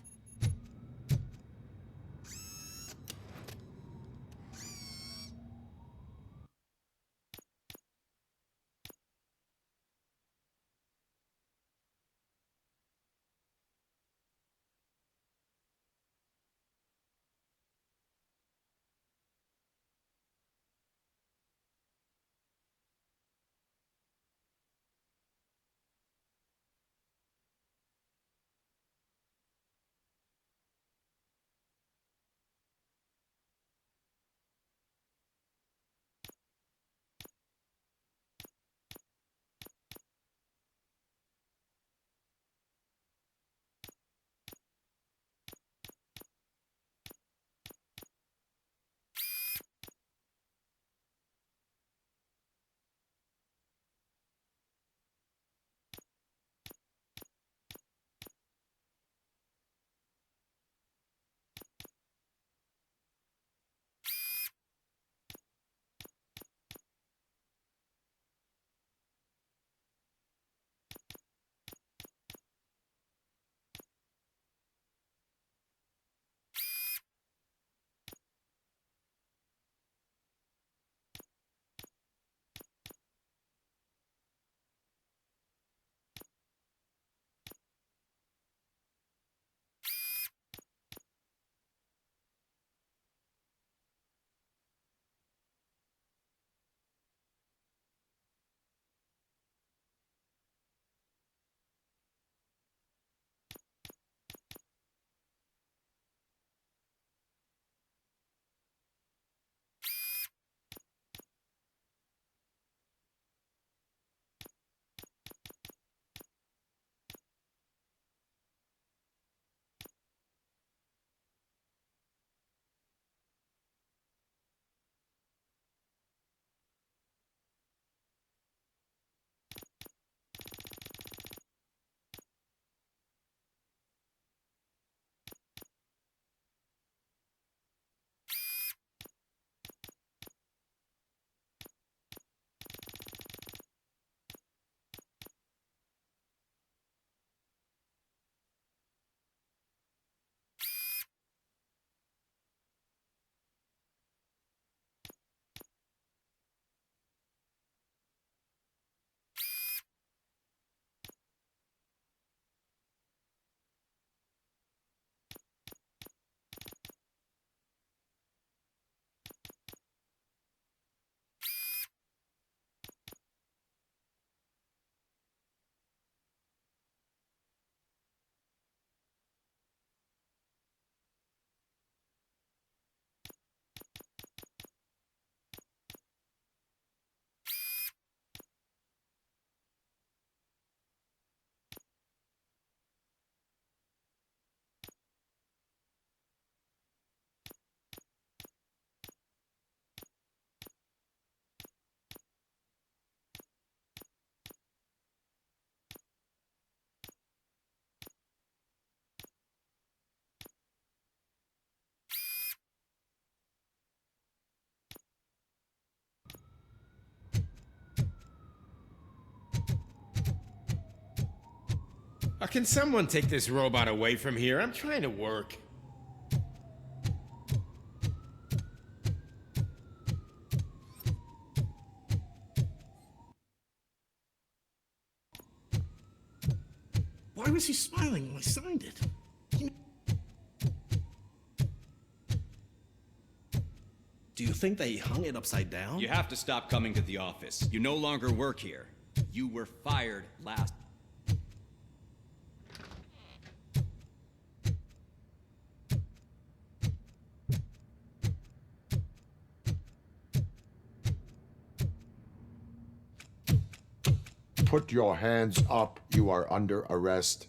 Can someone take this robot away from here? I'm trying to work. Why was he smiling when I signed it? Do you think they hung it upside down? You have to stop coming to the office. You no longer work here. You were fired last... Put your hands up. You are under arrest.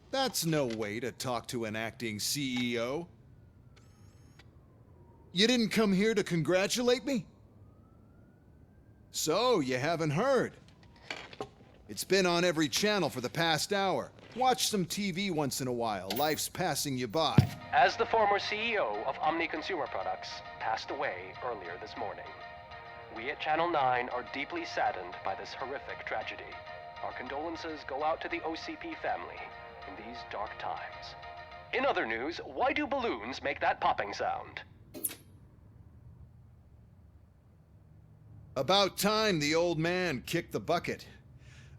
That's no way to talk to an acting CEO. You didn't come here to congratulate me? So, you haven't heard. It's been on every channel for the past hour. Watch some TV once in a while. Life's passing you by. As the former CEO of Omni Consumer Products passed away earlier this morning, we at Channel 9 are deeply saddened by this horrific tragedy. Our condolences go out to the OCP family in these dark times. In other news, why do balloons make that popping sound? About time the old man kicked the bucket.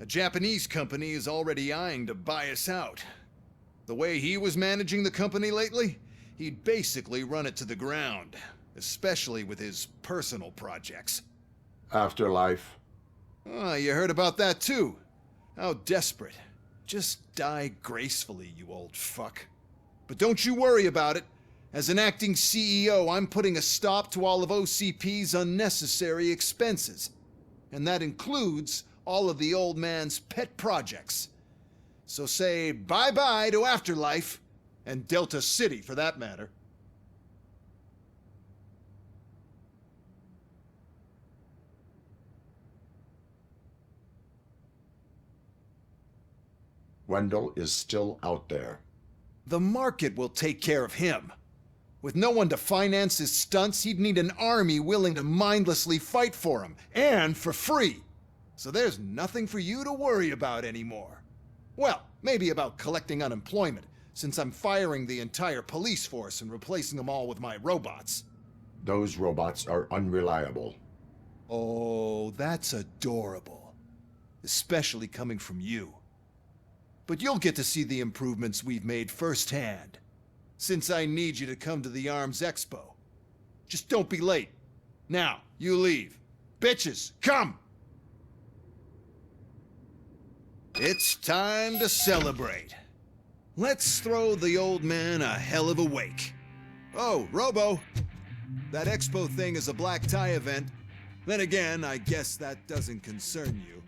A Japanese company is already eyeing to buy us out. The way he was managing the company lately, he'd basically run it to the ground, especially with his personal projects. Afterlife. Oh, you heard about that too. How desperate. Just die gracefully, you old fuck. But don't you worry about it. As an acting CEO, I'm putting a stop to all of OCP's unnecessary expenses. And that includes all of the old man's pet projects. So say bye-bye to Afterlife, and Delta City for that matter. Wendell is still out there. The market will take care of him. With no one to finance his stunts, he'd need an army willing to mindlessly fight for him, and for free. So there's nothing for you to worry about anymore. Well, maybe about collecting unemployment, since I'm firing the entire police force and replacing them all with my robots. Those robots are unreliable. Oh, that's adorable. Especially coming from you. But you'll get to see the improvements we've made firsthand, since I need you to come to the Arms Expo. Just don't be late. Now, you leave. Bitches, come! It's time to celebrate. Let's throw the old man a hell of a wake. Oh, Robo, that expo thing is a black tie event. Then again, I guess that doesn't concern you.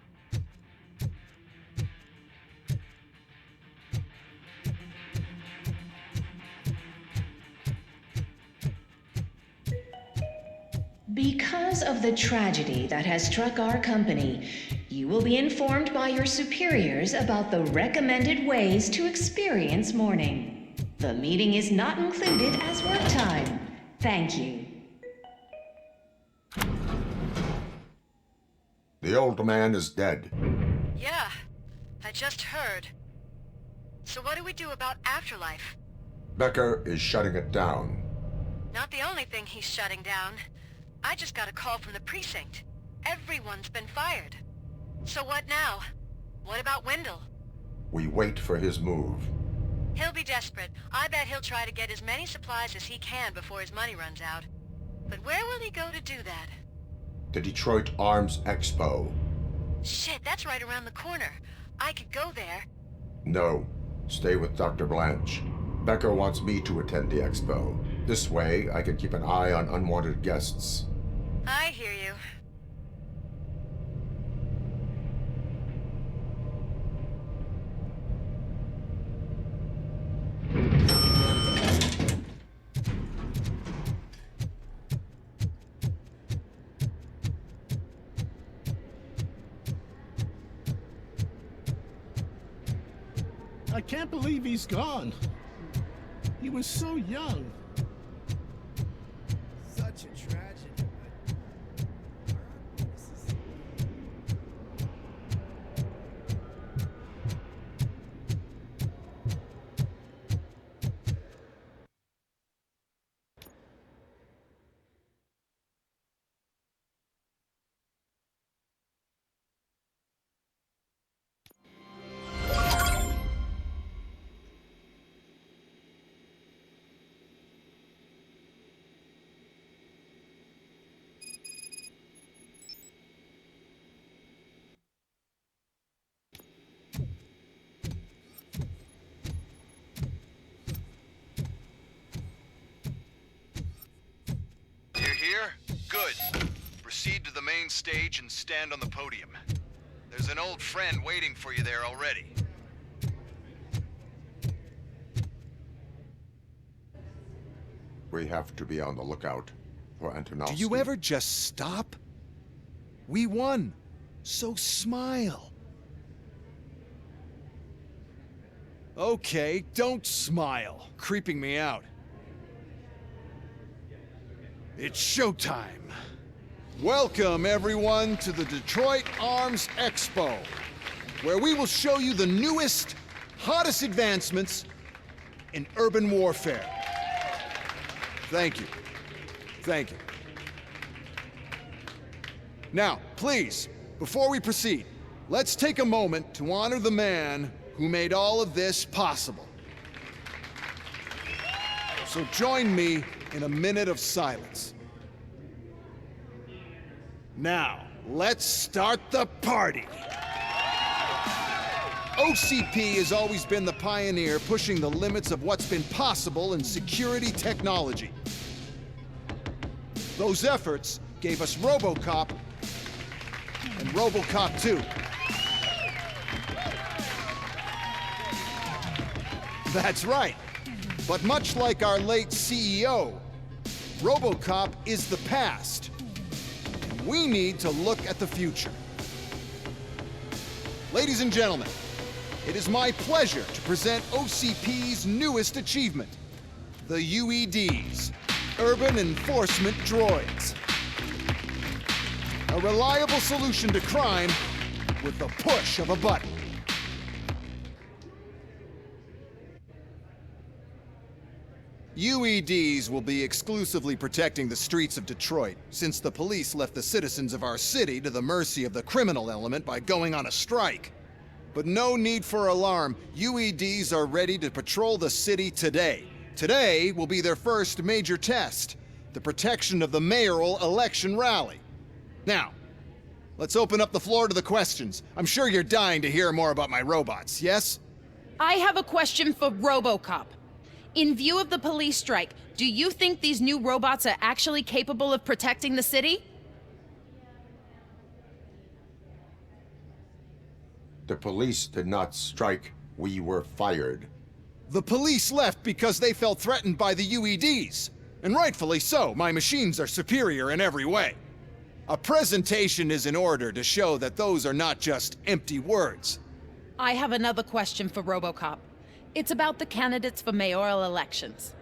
Because of the tragedy that has struck our company, you will be informed by your superiors about the recommended ways to experience mourning. The meeting is not included as work time. Thank you. The old man is dead. Yeah, I just heard. So what do we do about Afterlife? Becker is shutting it down. Not the only thing he's shutting down. I just got a call from the Precinct. Everyone's been fired. So what now? What about Wendell? We wait for his move. He'll be desperate. I bet he'll try to get as many supplies as he can before his money runs out. But where will he go to do that? The Detroit Arms Expo. Shit, that's right around the corner. I could go there. No. Stay with Dr. Blanche. Becker wants me to attend the expo. This way, I can keep an eye on unwanted guests. I hear you. I can't believe he's gone. He was so young. Such a tragedy, but... Good. Proceed to the main stage and stand on the podium. There's an old friend waiting for you there already. We have to be on the lookout for Antonowsky. Do you ever just stop? We won, so smile. Okay, don't smile. Creeping me out. It's showtime. Welcome, everyone, to the Detroit Arms Expo, where we will show you the newest, hottest advancements in urban warfare. Thank you. Thank you. Now, please, before we proceed, let's take a moment to honor the man who made all of this possible. So join me in a minute of silence. Now, let's start the party. OCP has always been the pioneer pushing the limits of what's been possible in security technology. Those efforts gave us Robocop and Robocop 2. That's right. But much like our late CEO, Robocop is the past. We need to look at the future. Ladies and gentlemen, it is my pleasure to present OCP's newest achievement, the UEDs, Urban Enforcement Droids. A reliable solution to crime with the push of a button. UEDs will be exclusively protecting the streets of Detroit, since the police left the citizens of our city to the mercy of the criminal element by going on a strike. But no need for alarm. UEDs are ready to patrol the city today. Today will be their first major test, the protection of the mayoral election rally. Now, let's open up the floor to the questions. I'm sure you're dying to hear more about my robots, yes? I have a question for Robocop. In view of the police strike, do you think these new robots are actually capable of protecting the city? The police did not strike. We were fired. The police left because they felt threatened by the UEDs. And rightfully so. My machines are superior in every way. A presentation is in order to show that those are not just empty words. I have another question for Robocop. It's about the candidates for mayoral elections.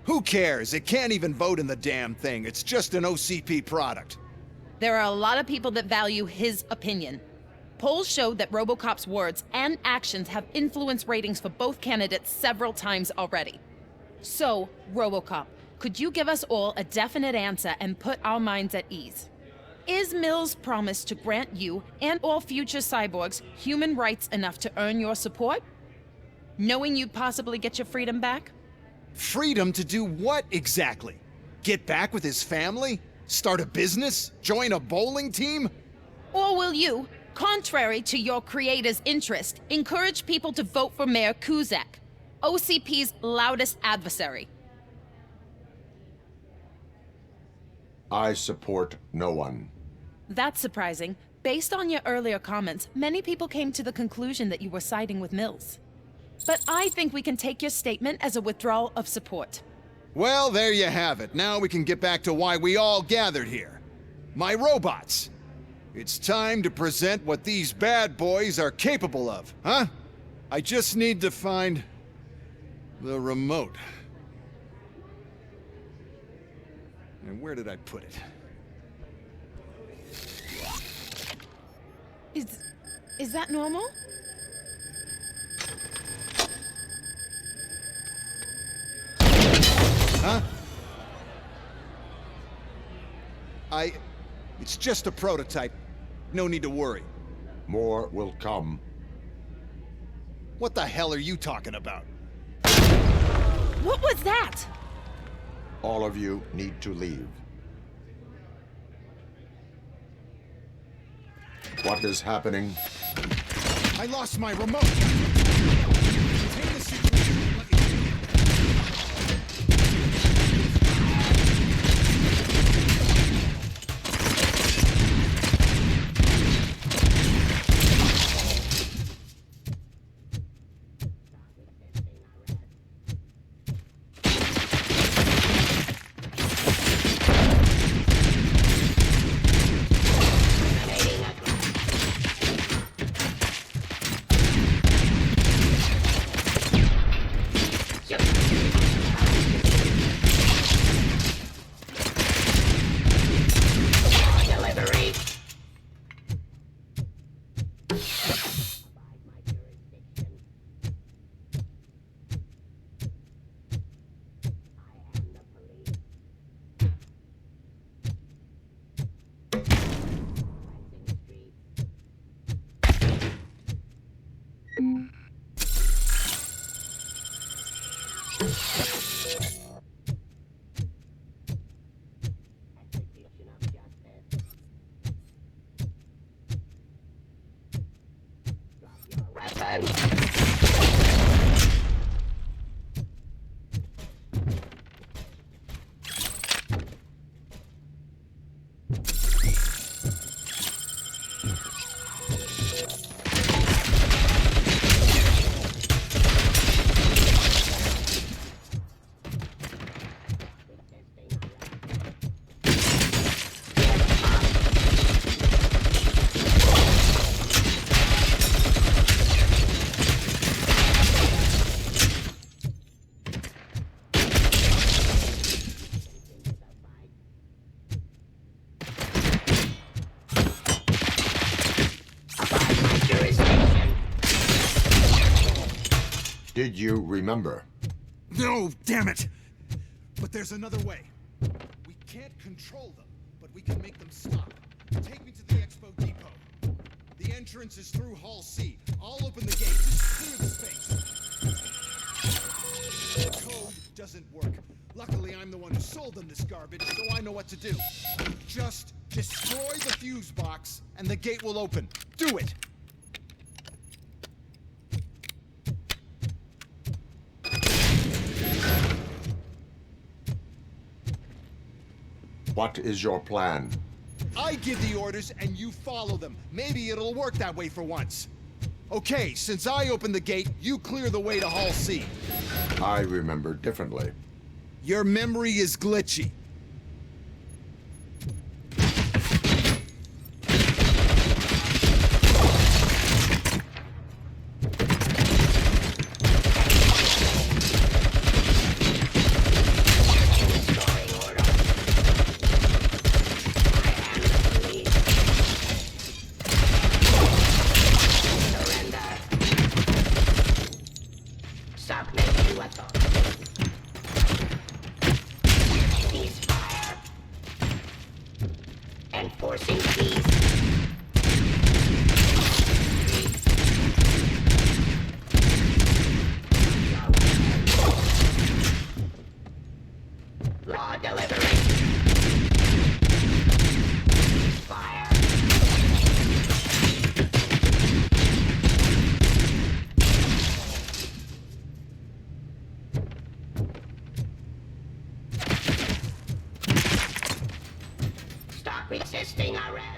Who cares? It can't even vote in the damn thing. It's just an OCP product. There are a lot of people that value his opinion. Polls show that Robocop's words and actions have influenced ratings for both candidates several times already. So, Robocop, could you give us all a definite answer and put our minds at ease? Is Mills' promise to grant you and all future cyborgs human rights enough to earn your support? Knowing you'd possibly get your freedom back? Freedom to do what exactly? Get back with his family? Start a business? Join a bowling team? Or will you, contrary to your creator's interest, encourage people to vote for Mayor Kuzak, OCP's loudest adversary? I support no one. That's surprising. Based on your earlier comments, many people came to the conclusion that you were siding with Mills. But I think we can take your statement as a withdrawal of support. Well, there you have it. Now we can get back to why we all gathered here. My robots. It's time to present what these bad boys are capable of, huh? I just need to find the remote. And where did I put it? Is that normal? Huh? It's just a prototype. No need to worry. More will come. What the hell are you talking about? What was that? All of you need to leave. What is happening? I lost my remote. Contain the situation. plan. Did you remember? No, damn it! But there's another way. We can't control them, but we can make them stop. Take me to the Expo Depot. The entrance is through Hall C. I'll open the gate. Just clear the space. The code doesn't work. Luckily, I'm the one who sold them this garbage, so I know what to do. Just destroy the fuse box, and the gate will open. Do it! What is your plan? I give the orders and you follow them. Maybe it'll work that way for once. Okay, since I opened the gate, you clear the way to Hall C. I remember differently. Your memory is glitchy. Resisting arrest.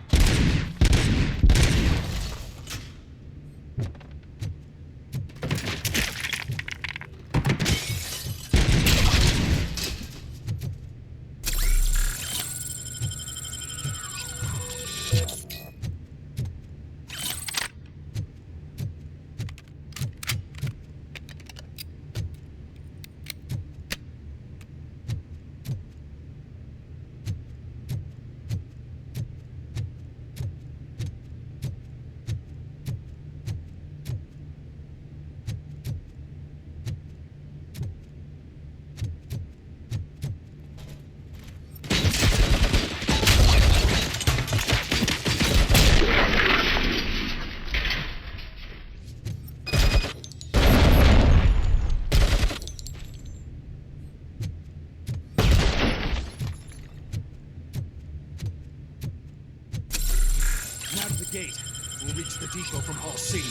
We'll reach the depot from Hall C.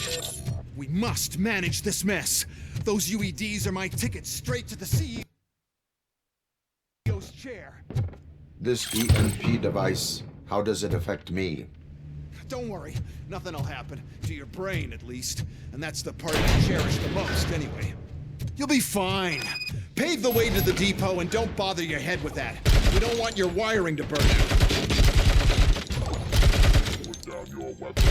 We must manage this mess. Those UEDs are my ticket straight to the CEO's chair. This EMP device, how does it affect me? Don't worry, nothing'll happen. To your brain, at least. And that's the part I cherish the most, anyway. You'll be fine. Pave the way to the depot and don't bother your head with that. We don't want your wiring to burn out. Put down your weapon.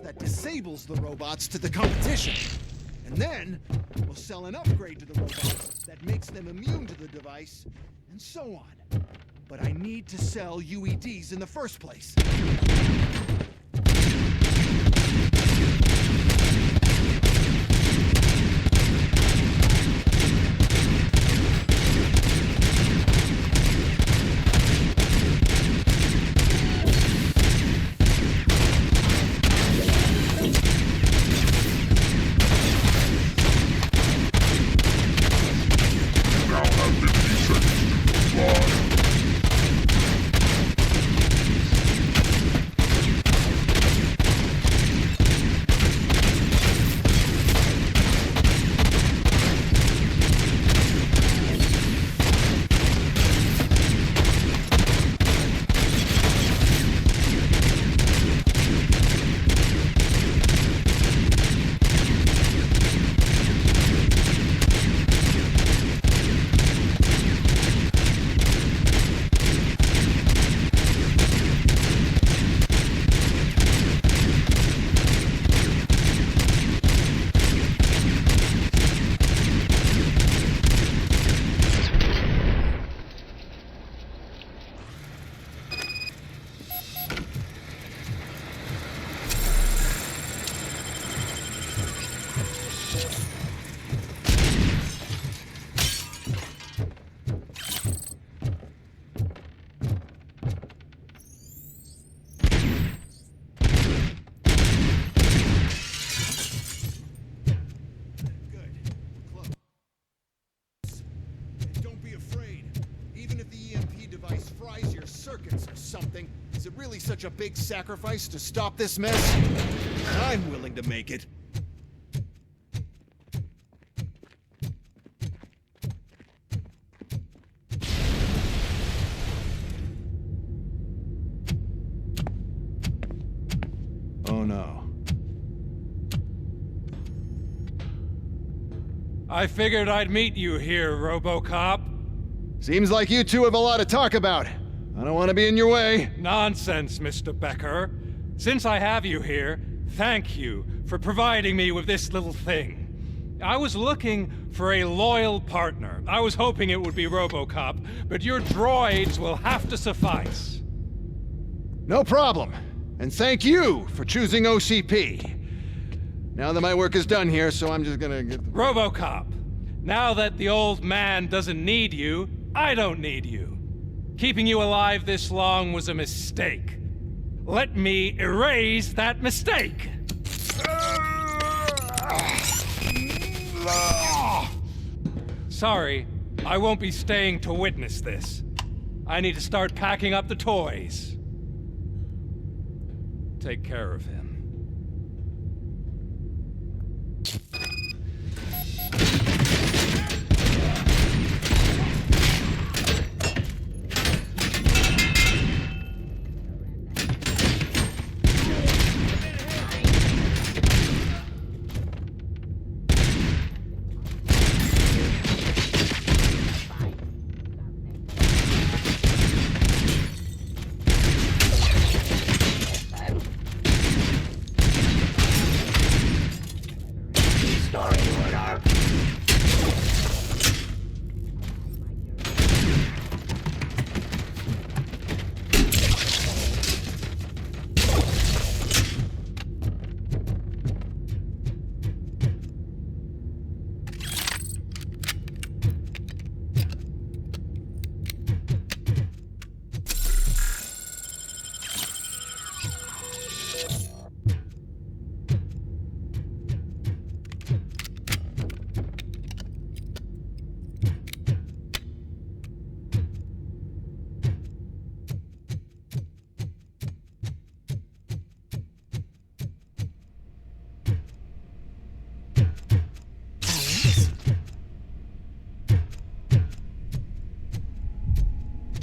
That disables the robots to the competition. And then, we'll sell an upgrade to the robots that makes them immune to the device, and so on. But I need to sell UEDs in the first place. really such a big sacrifice to stop this mess? I'm willing to make it. Oh no. I figured I'd meet you here, Robocop. Seems like you two have a lot to talk about. I don't want to be in your way. Nonsense, Mr. Becker. Since I have you here, thank you for providing me with this little thing. I was looking for a loyal partner. I was hoping it would be Robocop, but your droids will have to suffice. No problem. And thank you for choosing OCP. Now that my work is done here, so I'm just gonna get the... Robocop, now that the old man doesn't need you, I don't need you. Keeping you alive this long was a mistake. Let me erase that mistake! Sorry, I won't be staying to witness this. I need to start packing up the toys. Take care of him.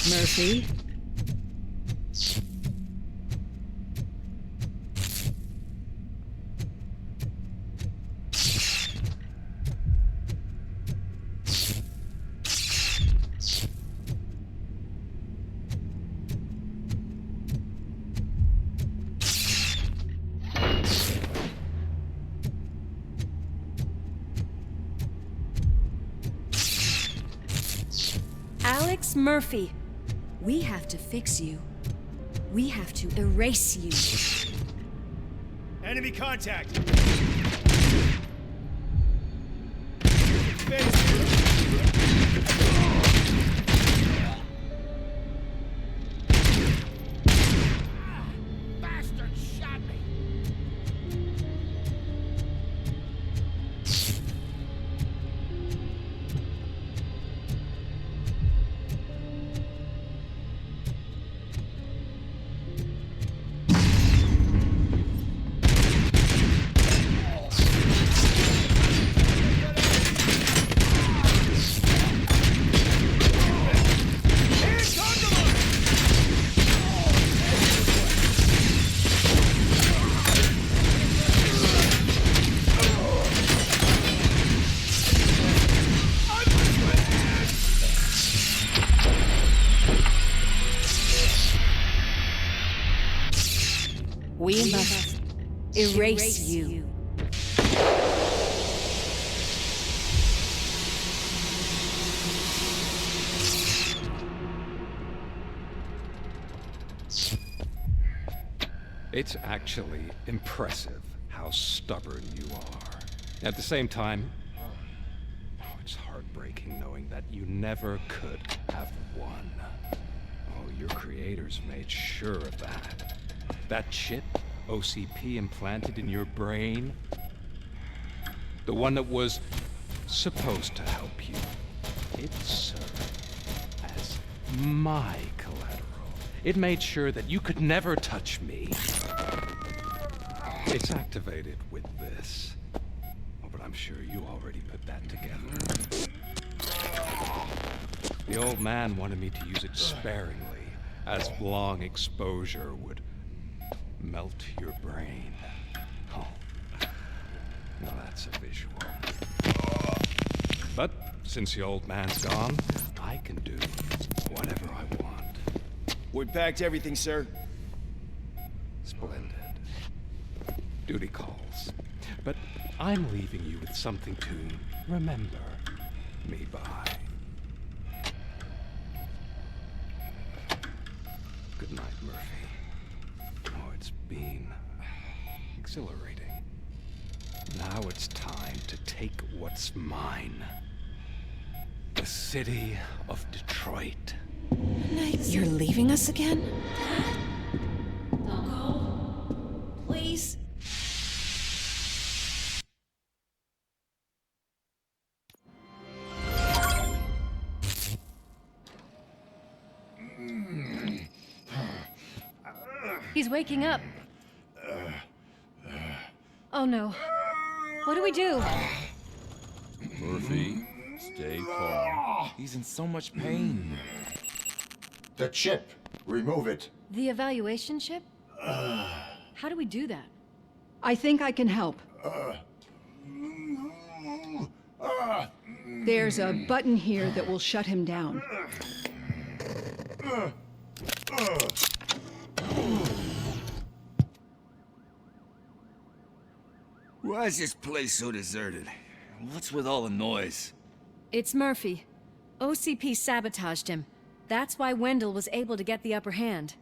Murphy? Alex Murphy. We have to fix you. We have to erase you. Enemy contact! Bastard shot me! We must erase you. It's actually impressive how stubborn you are. At the same time, it's heartbreaking knowing that you never could have won. Oh, your creators made sure of that. That chip OCP implanted in your brain, the one that was supposed to help you, it served as my collateral. It made sure that you could never touch me. It's activated with this. Oh, but I'm sure you already put that together. The old man wanted me to use it sparingly, as long exposure would melt your brain. Oh, now that's a visual. But since the old man's gone, I can do whatever I want. We packed everything, sir. Splendid. Duty calls. But I'm leaving you with something to remember me by. Good night, Murphy. Oh, it's been exhilarating. Now it's time to take what's mine. The city of Detroit. You're leaving us again? Don't go. Please. He's waking up. Oh no. What do we do? Murphy, stay calm. He's in so much pain. The chip. Remove it. The evaluation chip? How do we do that? I think I can help. There's a button here that will shut him down. Why is this place so deserted? What's with all the noise? It's Murphy. OCP sabotaged him. That's why Wendell was able to get the upper hand.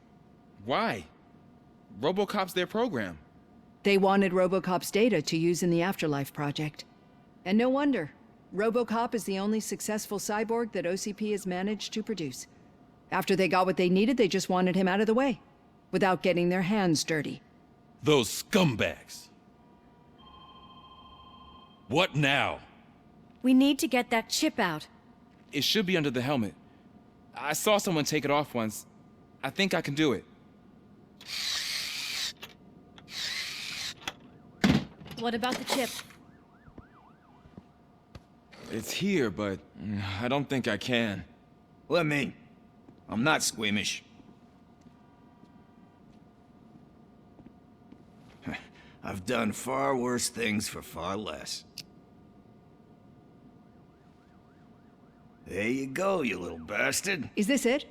Why? Robocop's their program. They wanted Robocop's data to use in the Afterlife project. And no wonder. Robocop is the only successful cyborg that OCP has managed to produce. After they got what they needed, they just wanted him out of the way, without getting their hands dirty. Those scumbags. What now? We need to get that chip out. It should be under the helmet. I saw someone take it off once. I think I can do it. What about the chip? It's here, but I don't think I can. Let me. I'm not squeamish. I've done far worse things for far less. There you go, you little bastard. Is this it?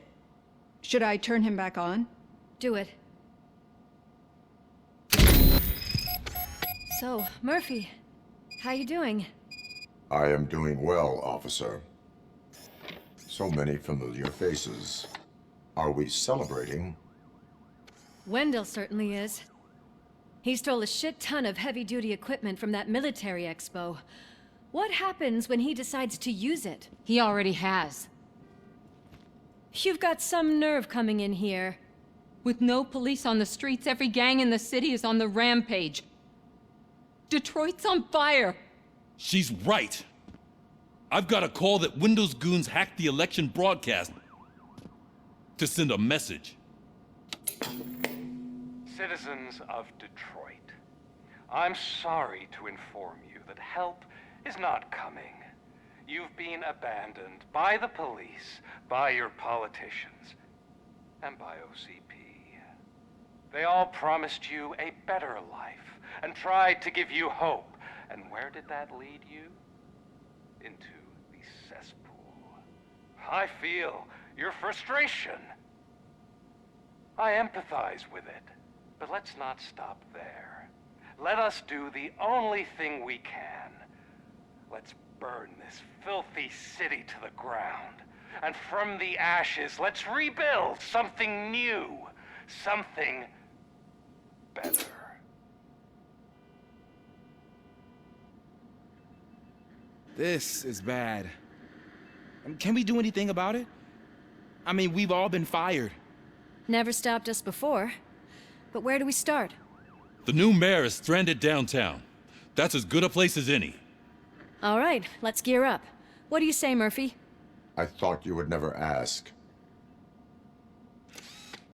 Should I turn him back on? Do it. So, Murphy, how you doing? I am doing well, officer. So many familiar faces. Are we celebrating? Wendell certainly is. He stole a shit ton of heavy-duty equipment from that military expo. What happens when he decides to use it? He already has. You've got some nerve coming in here. With no police on the streets, every gang in the city is on the rampage. Detroit's on fire! She's right. I've got a call that Wendell's goons hacked the election broadcast to send a message. Citizens of Detroit, I'm sorry to inform you that help is not coming. You've been abandoned by the police, by your politicians, and by OCP. They all promised you a better life and tried to give you hope. And where did that lead you? Into the cesspool. I feel your frustration. I empathize with it, but let's not stop there. Let us do the only thing we can. Let's burn this filthy city to the ground. And from the ashes, let's rebuild something new. Something better. This is bad. Can we do anything about it? I mean, we've all been fired. Never stopped us before. But where do we start? The new mayor is stranded downtown. That's as good a place as any. All right, let's gear up. What do you say, Murphy? I thought you would never ask.